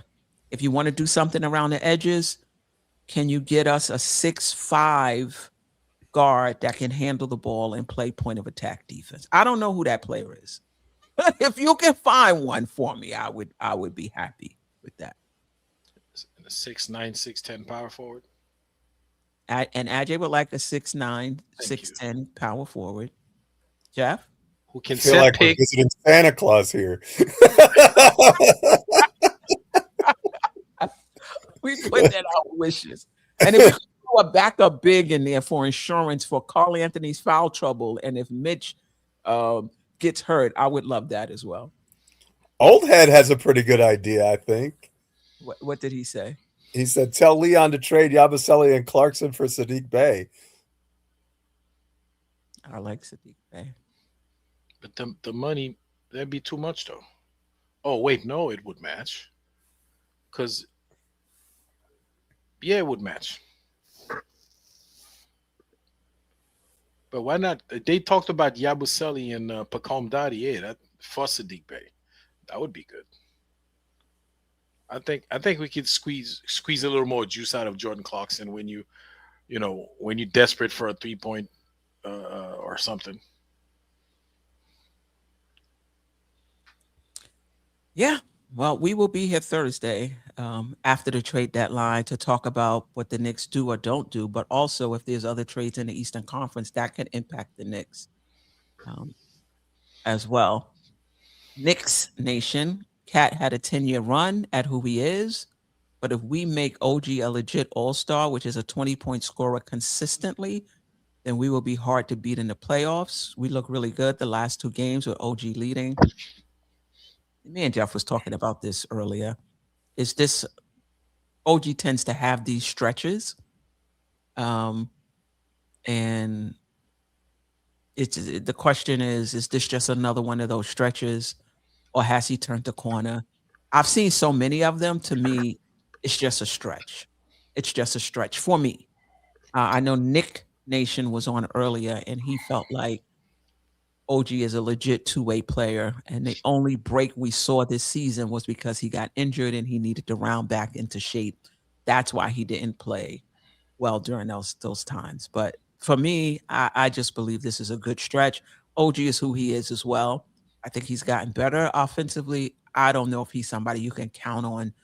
If you want to do something around the edges, can you get us a 6'5" guard that can handle the ball and play point of attack defense? I don't know who that player is, but if you can find one for me, I would be happy with that. A 6'9", 6'10" power forward. And Ajay would like a 6'9", Thank 6'10" power forward. Jeff? Who can I feel set like we're pick? visiting Santa Claus here. We put that out wishes. And if we throw a backup big in there for insurance for Carl Anthony's foul trouble, and if Mitch gets hurt, I would love that as well. Old Head has a pretty good idea, I think. What did he say? He said, tell Leon to trade Yabusele and Clarkson for Sadiq Bey. I like Sadiq Bey. But the money, that'd be too much, though. Oh, wait, no, it would match. Because, yeah, it would match. But why not? They talked about Yabusele and Pacom Dadi. Yeah, that for Sadiq Bey. That would be good. I think we could squeeze a little more juice out of Jordan Clarkson when when you're desperate for a 3-point or something. Yeah. Well, we will be here Thursday after the trade deadline to talk about what the Knicks do or don't do, but also if there's other trades in the Eastern Conference that can impact the Knicks as well. Knicks Nation, Cat had a 10-year run at who he is, but if we make OG a legit all-star, which is a 20-point scorer consistently, then we will be hard to beat in the playoffs. We look really good the last 2 games with OG leading. Me and Geoff was talking about this earlier. Is this OG tends to have these stretches, and the question is this just another one of those stretches, or has he turned the corner? I've seen so many of them. To me, it's just a stretch. It's just a stretch for me. I know Nick Nation was on earlier, and he felt like OG is a legit 2-way player, and the only break we saw this season was because he got injured and he needed to round back into shape. That's why he didn't play well during those times. But for me, I just believe this is a good stretch. OG is who he is as well. I think he's gotten better offensively. I don't know if he's somebody you can count on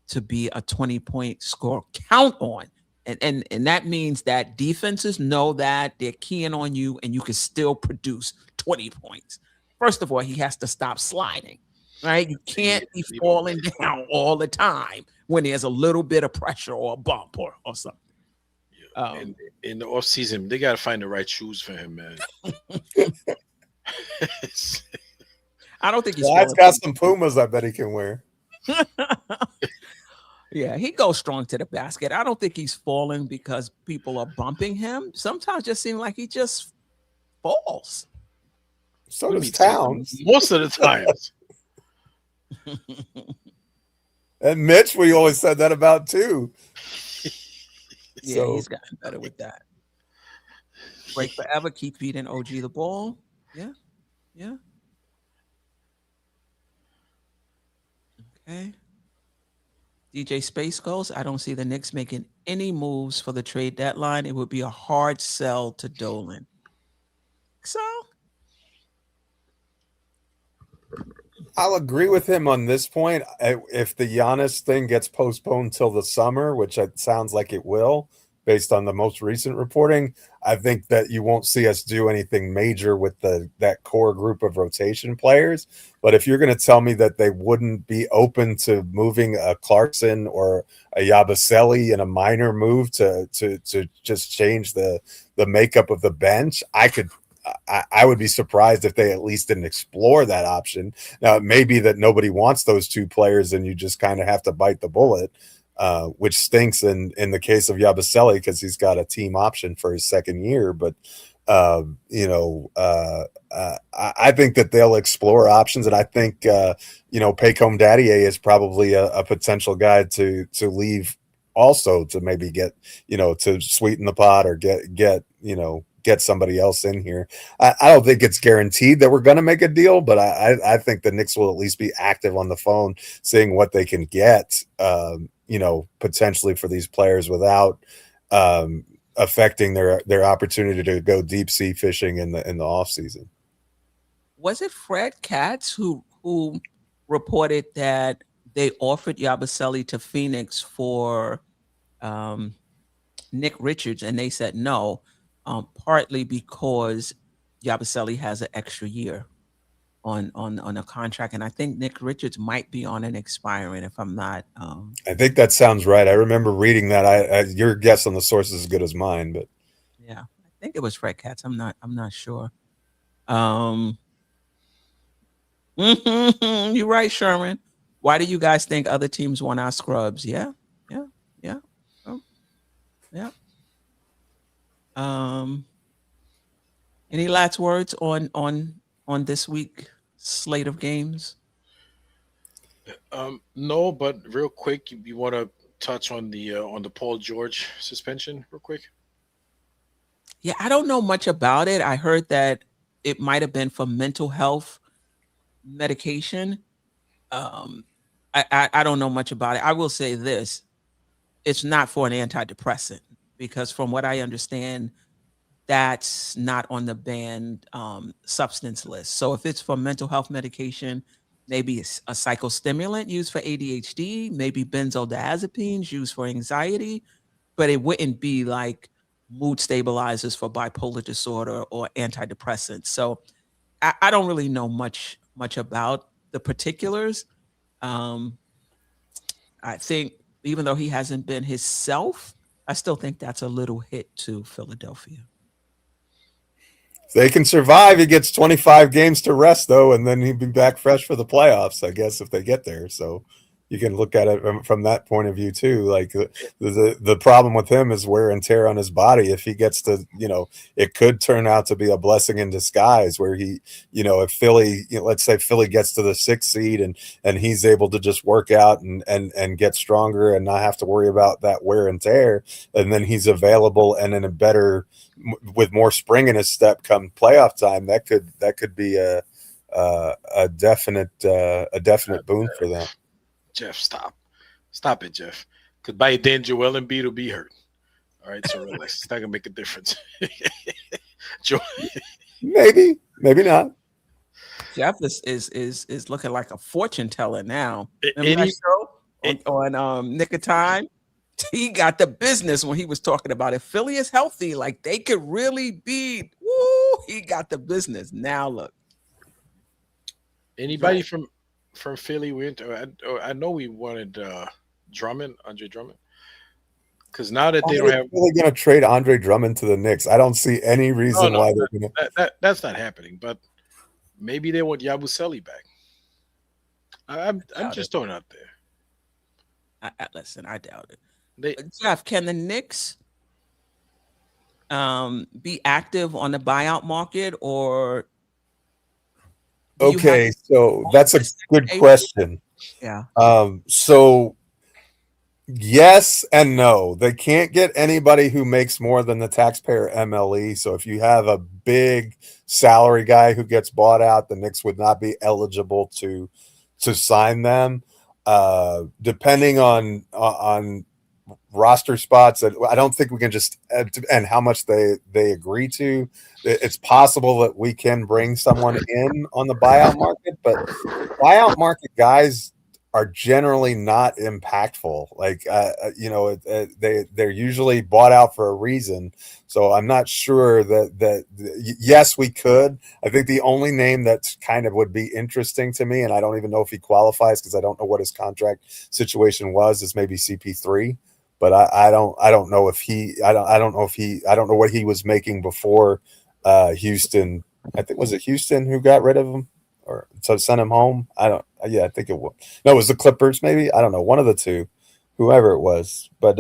to be a 20-point scorer. Count on. And that means that defenses know that they're keying on you and you can still produce 20 points. First of all, he has to stop sliding, right? You can't be falling down all the time when there's a little bit of pressure or a bump or something. Yeah. And in the off season, they gotta find the right shoes for him, man. I don't think he's. Well, I've got some Pumas. I bet he can wear. Yeah, he goes strong to the basket. I don't think he's falling because people are bumping him. Sometimes it just seems like he just falls. So does Towns. Most of the times. And Mitch, we always said that about too. Yeah, he's gotten better with that. Break forever, keep feeding OG the ball. Yeah. Okay. DJ Space goes, I don't see the Knicks making any moves for the trade deadline. It would be a hard sell to Dolan. So I'll agree with him on this point. If the Giannis thing gets postponed till the summer, which it sounds like it will, based on the most recent reporting, I think that you won't see us do anything major with that core group of rotation players. But if you're going to tell me that they wouldn't be open to moving a Clarkson or a Yabusele in a minor move to just change the makeup of the bench, I would be surprised if they at least didn't explore that option. Now, it may be that nobody wants those two players and you just kind of have to bite the bullet, which stinks in the case of Yabusele because he's got a team option for his second year. But, I think that they'll explore options. And I think, Paycom Daddier is probably a potential guy to leave also to maybe get, to sweeten the pot or get somebody else in here. I don't think it's guaranteed that we're going to make a deal, but I think the Knicks will at least be active on the phone, seeing what they can get, potentially for these players without affecting their opportunity to go deep sea fishing in the off season. Was it Fred Katz who reported that they offered Yabusele to Phoenix for Nick Richards and they said no? Partly because Yabusele has an extra year on a contract, and I think Nick Richards might be on an expiring. If I'm not, I think that sounds right. I remember reading that. Your guess on the source is as good as mine, but yeah, I think it was Fred Katz. I'm not sure. You're right, Sherman. Why do you guys think other teams want our scrubs? Yeah. Any last words on this week slate of games? No, but real quick, you want to touch on the Paul George suspension real quick? Yeah, I don't know much about it. I heard that it might have been for mental health medication. I don't know much about it. I will say this: it's not for an antidepressant because, from what I understand, that's not on the banned substance list. So if it's for mental health medication, maybe it's a psychostimulant used for ADHD, maybe benzodiazepines used for anxiety, but it wouldn't be like mood stabilizers for bipolar disorder or antidepressants. So I don't really know much about the particulars. I think even though he hasn't been himself, I still think that's a little hit to Philadelphia. They can survive. He gets 25 games to rest, though, and then he'll be back fresh for the playoffs, I guess, if they get there. So you can look at it from that point of view, too. Like the problem with him is wear and tear on his body. If he gets to, it could turn out to be a blessing in disguise where he, if Philly, let's say Philly gets to the 6th seed and he's able to just work out and get stronger and not have to worry about that wear and tear. And then he's available and in a better, with more spring in his step come playoff time, that could be a definite boon for them. Jeff, stop it, Jeff. Because by then Joel Embiid will be hurt. All right, so relax. It's not gonna make a difference. Maybe not. Jeff is looking like a fortune teller now. Remember that show on Nick of Time? He got the business when he was talking about if Philly is healthy, like they could really be. Woo! He got the business. Now look. Anybody from Philly went? I know we wanted Andre Drummond. Because now that they Why don't are have they going to trade Andre Drummond to the Knicks? I don't see any reason why they're going to. that's not happening. But maybe they want Yabusele back. I'm just throwing it out there. Listen, I doubt it. They Geoff, can the Knicks be active on the buyout market, or do you Okay, have so that's a good April? question. Yeah. So yes and no. They can't get anybody who makes more than the taxpayer MLE. So if you have a big salary guy who gets bought out, the Knicks would not be eligible to sign them. Depending on roster spots, I don't think we can just and how much they agree to. It's possible that we can bring someone in on the buyout market, but buyout market guys are generally not impactful. Like they're usually bought out for a reason. So I'm not sure that yes, we could. I think the only name that kind of would be interesting to me, and I don't even know if he qualifies because I don't know what his contract situation was, is maybe CP3. But I don't know if he I don't know what he was making before Houston. I think was it Houston who got rid of him or so sent him home? I think it was. No, it was the Clippers, maybe. I don't know, one of the two, whoever it was. But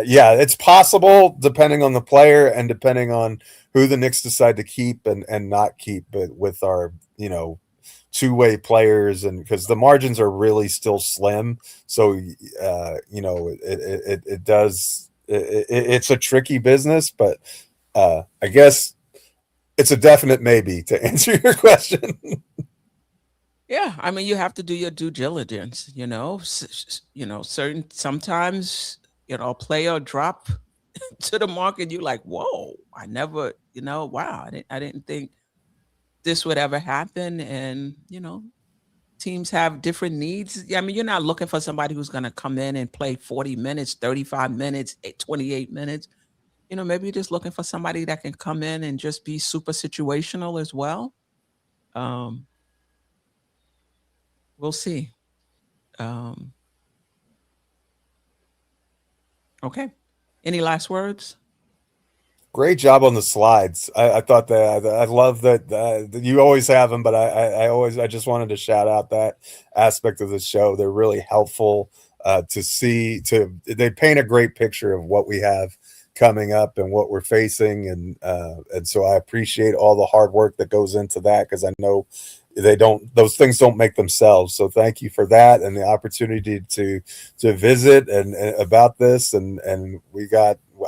yeah, it's possible depending on the player and depending on who the Knicks decide to keep and not keep. But with our two-way players, and because the margins are really still slim, so it's a tricky business. But I guess it's a definite maybe to answer your question. Yeah, I mean, you have to do your due diligence. Sometimes a player drop to the market. You're like, whoa, I never, wow, I didn't think this would ever happen. And teams have different needs. I mean, you're not looking for somebody who's going to come in and play 40 minutes, 35 minutes, 28 minutes. Maybe you're just looking for somebody that can come in and just be super situational as well. We'll see. Okay. Any last words? Great job on the slides. I thought that I love that you always have them, but I just wanted to shout out that aspect of the show. They're really helpful to see. They paint a great picture of what we have coming up and what we're facing, and so I appreciate all the hard work that goes into that, because I know those things don't make themselves. So thank you for that and the opportunity to visit and about this, and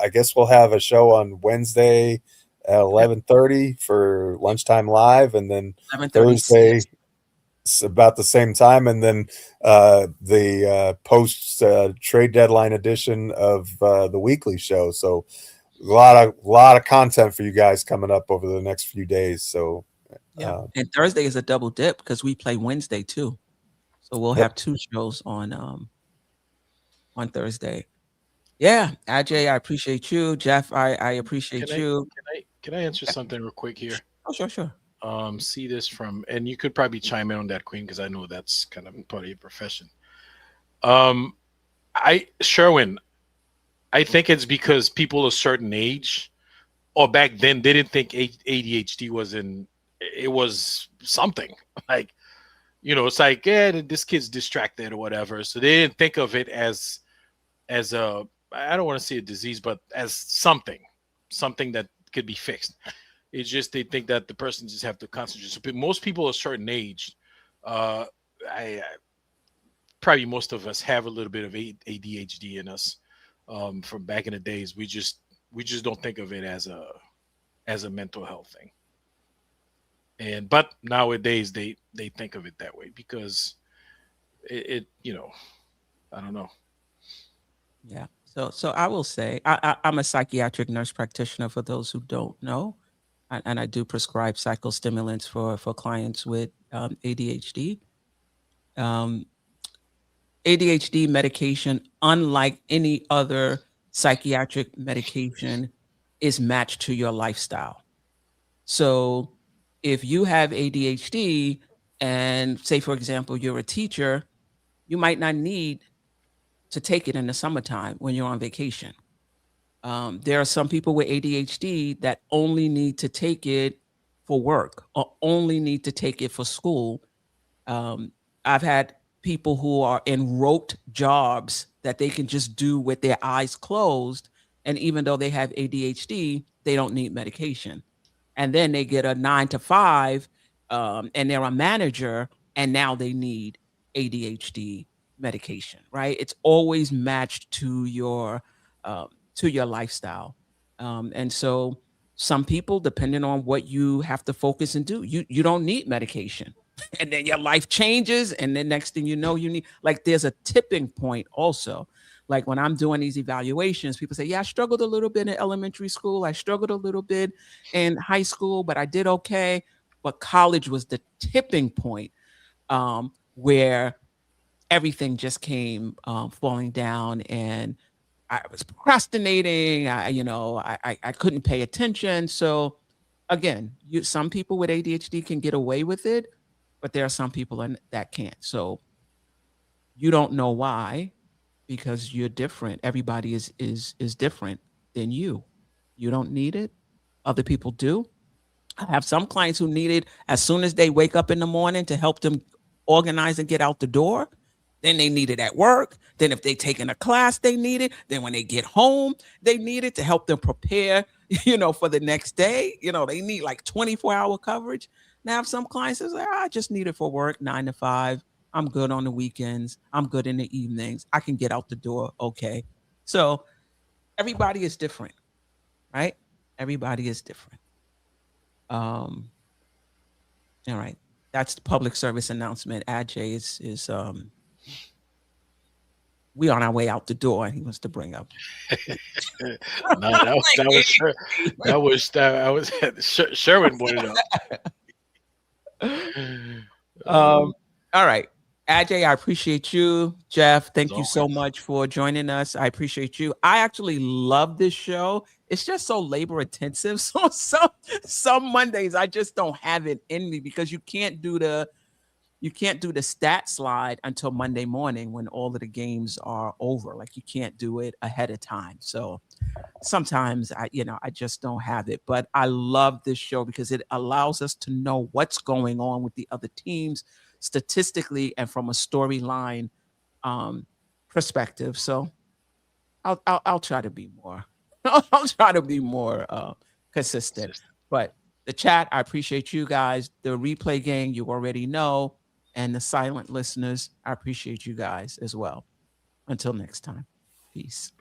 I guess we'll have a show on Wednesday at 11:30 for lunchtime live, and then Thursday about the same time, and then the post trade deadline edition of the weekly show. So a lot of content for you guys coming up over the next few days. So yeah, and Thursday is a double dip because we play Wednesday too, so we'll have two shows on Thursday. Yeah, Ajay, I appreciate you. Geoff, I appreciate you. Can I answer something real quick here? Oh, sure. See this from, and you could probably chime in on that, Queen, because I know that's kind of part of your profession. Sherwin, I think it's because people a certain age, or back then, they didn't think ADHD it was something like, it's like, yeah, this kid's distracted or whatever. So they didn't think of it as a, I don't want to say a disease, but as something that could be fixed. It's just they think that the person just have to concentrate. So most people a certain age, probably most of us have a little bit of ADHD in us from back in the days. We just don't think of it as a mental health thing. But nowadays they think of it that way because it I don't know. Yeah. So I will say I'm a psychiatric nurse practitioner for those who don't know, and I do prescribe psychostimulants for clients with ADHD. ADHD medication, unlike any other psychiatric medication, is matched to your lifestyle. So if you have ADHD and say, for example, you're a teacher, you might not need to take it in the summertime when you're on vacation. There are some people with ADHD that only need to take it for work or only need to take it for school. I've had people who are in rote jobs that they can just do with their eyes closed. And even though they have ADHD, they don't need medication. And then they get a 9 to 5 and they're a manager and now they need ADHD medication, right? It's always matched to your lifestyle. And so some people, depending on what you have to focus and do, you don't need medication. And then your life changes. And then next thing you know, you need, like, there's a tipping point also. Like when I'm doing these evaluations, people say, yeah, I struggled a little bit in elementary school. I struggled a little bit in high school, but I did okay. But college was the tipping point where everything just came falling down, and I was procrastinating. I couldn't pay attention. So again, some people with ADHD can get away with it, but there are some people that can't. So you don't know why, because you're different. Everybody is different than you. You don't need it. Other people do. I have some clients who need it as soon as they wake up in the morning to help them organize and get out the door. Then they need it at work. Then if they're taking a class, they need it. Then when they get home, they need it to help them prepare, for the next day. They need like 24-hour coverage. Now, if some clients say, I just need it for work, 9 to 5. I'm good on the weekends. I'm good in the evenings. I can get out the door. Okay. So everybody is different, right? Everybody is different. All right. That's the public service announcement. Ajay is we on our way out the door. He wants to bring up. No, that was Sherwin brought it up. All right. Ajay, I appreciate you. Geoff, thank you so much for joining us. I appreciate you. I actually love this show. It's just so labor intensive. So some Mondays I just don't have it in me, because you can't do the stat slide until Monday morning when all of the games are over. Like, you can't do it ahead of time. So sometimes I just don't have it. But I love this show because it allows us to know what's going on with the other teams statistically and from a storyline perspective. So I'll try to be more. I'll try to be more consistent. But the chat, I appreciate you guys. The replay gang, you already know. And the silent listeners, I appreciate you guys as well. Until next time, peace.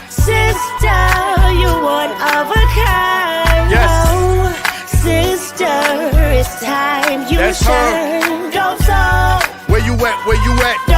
Sister, you're one of a kind. Yes. Sister, it's time you That's shine. Dope Soul. Where you at?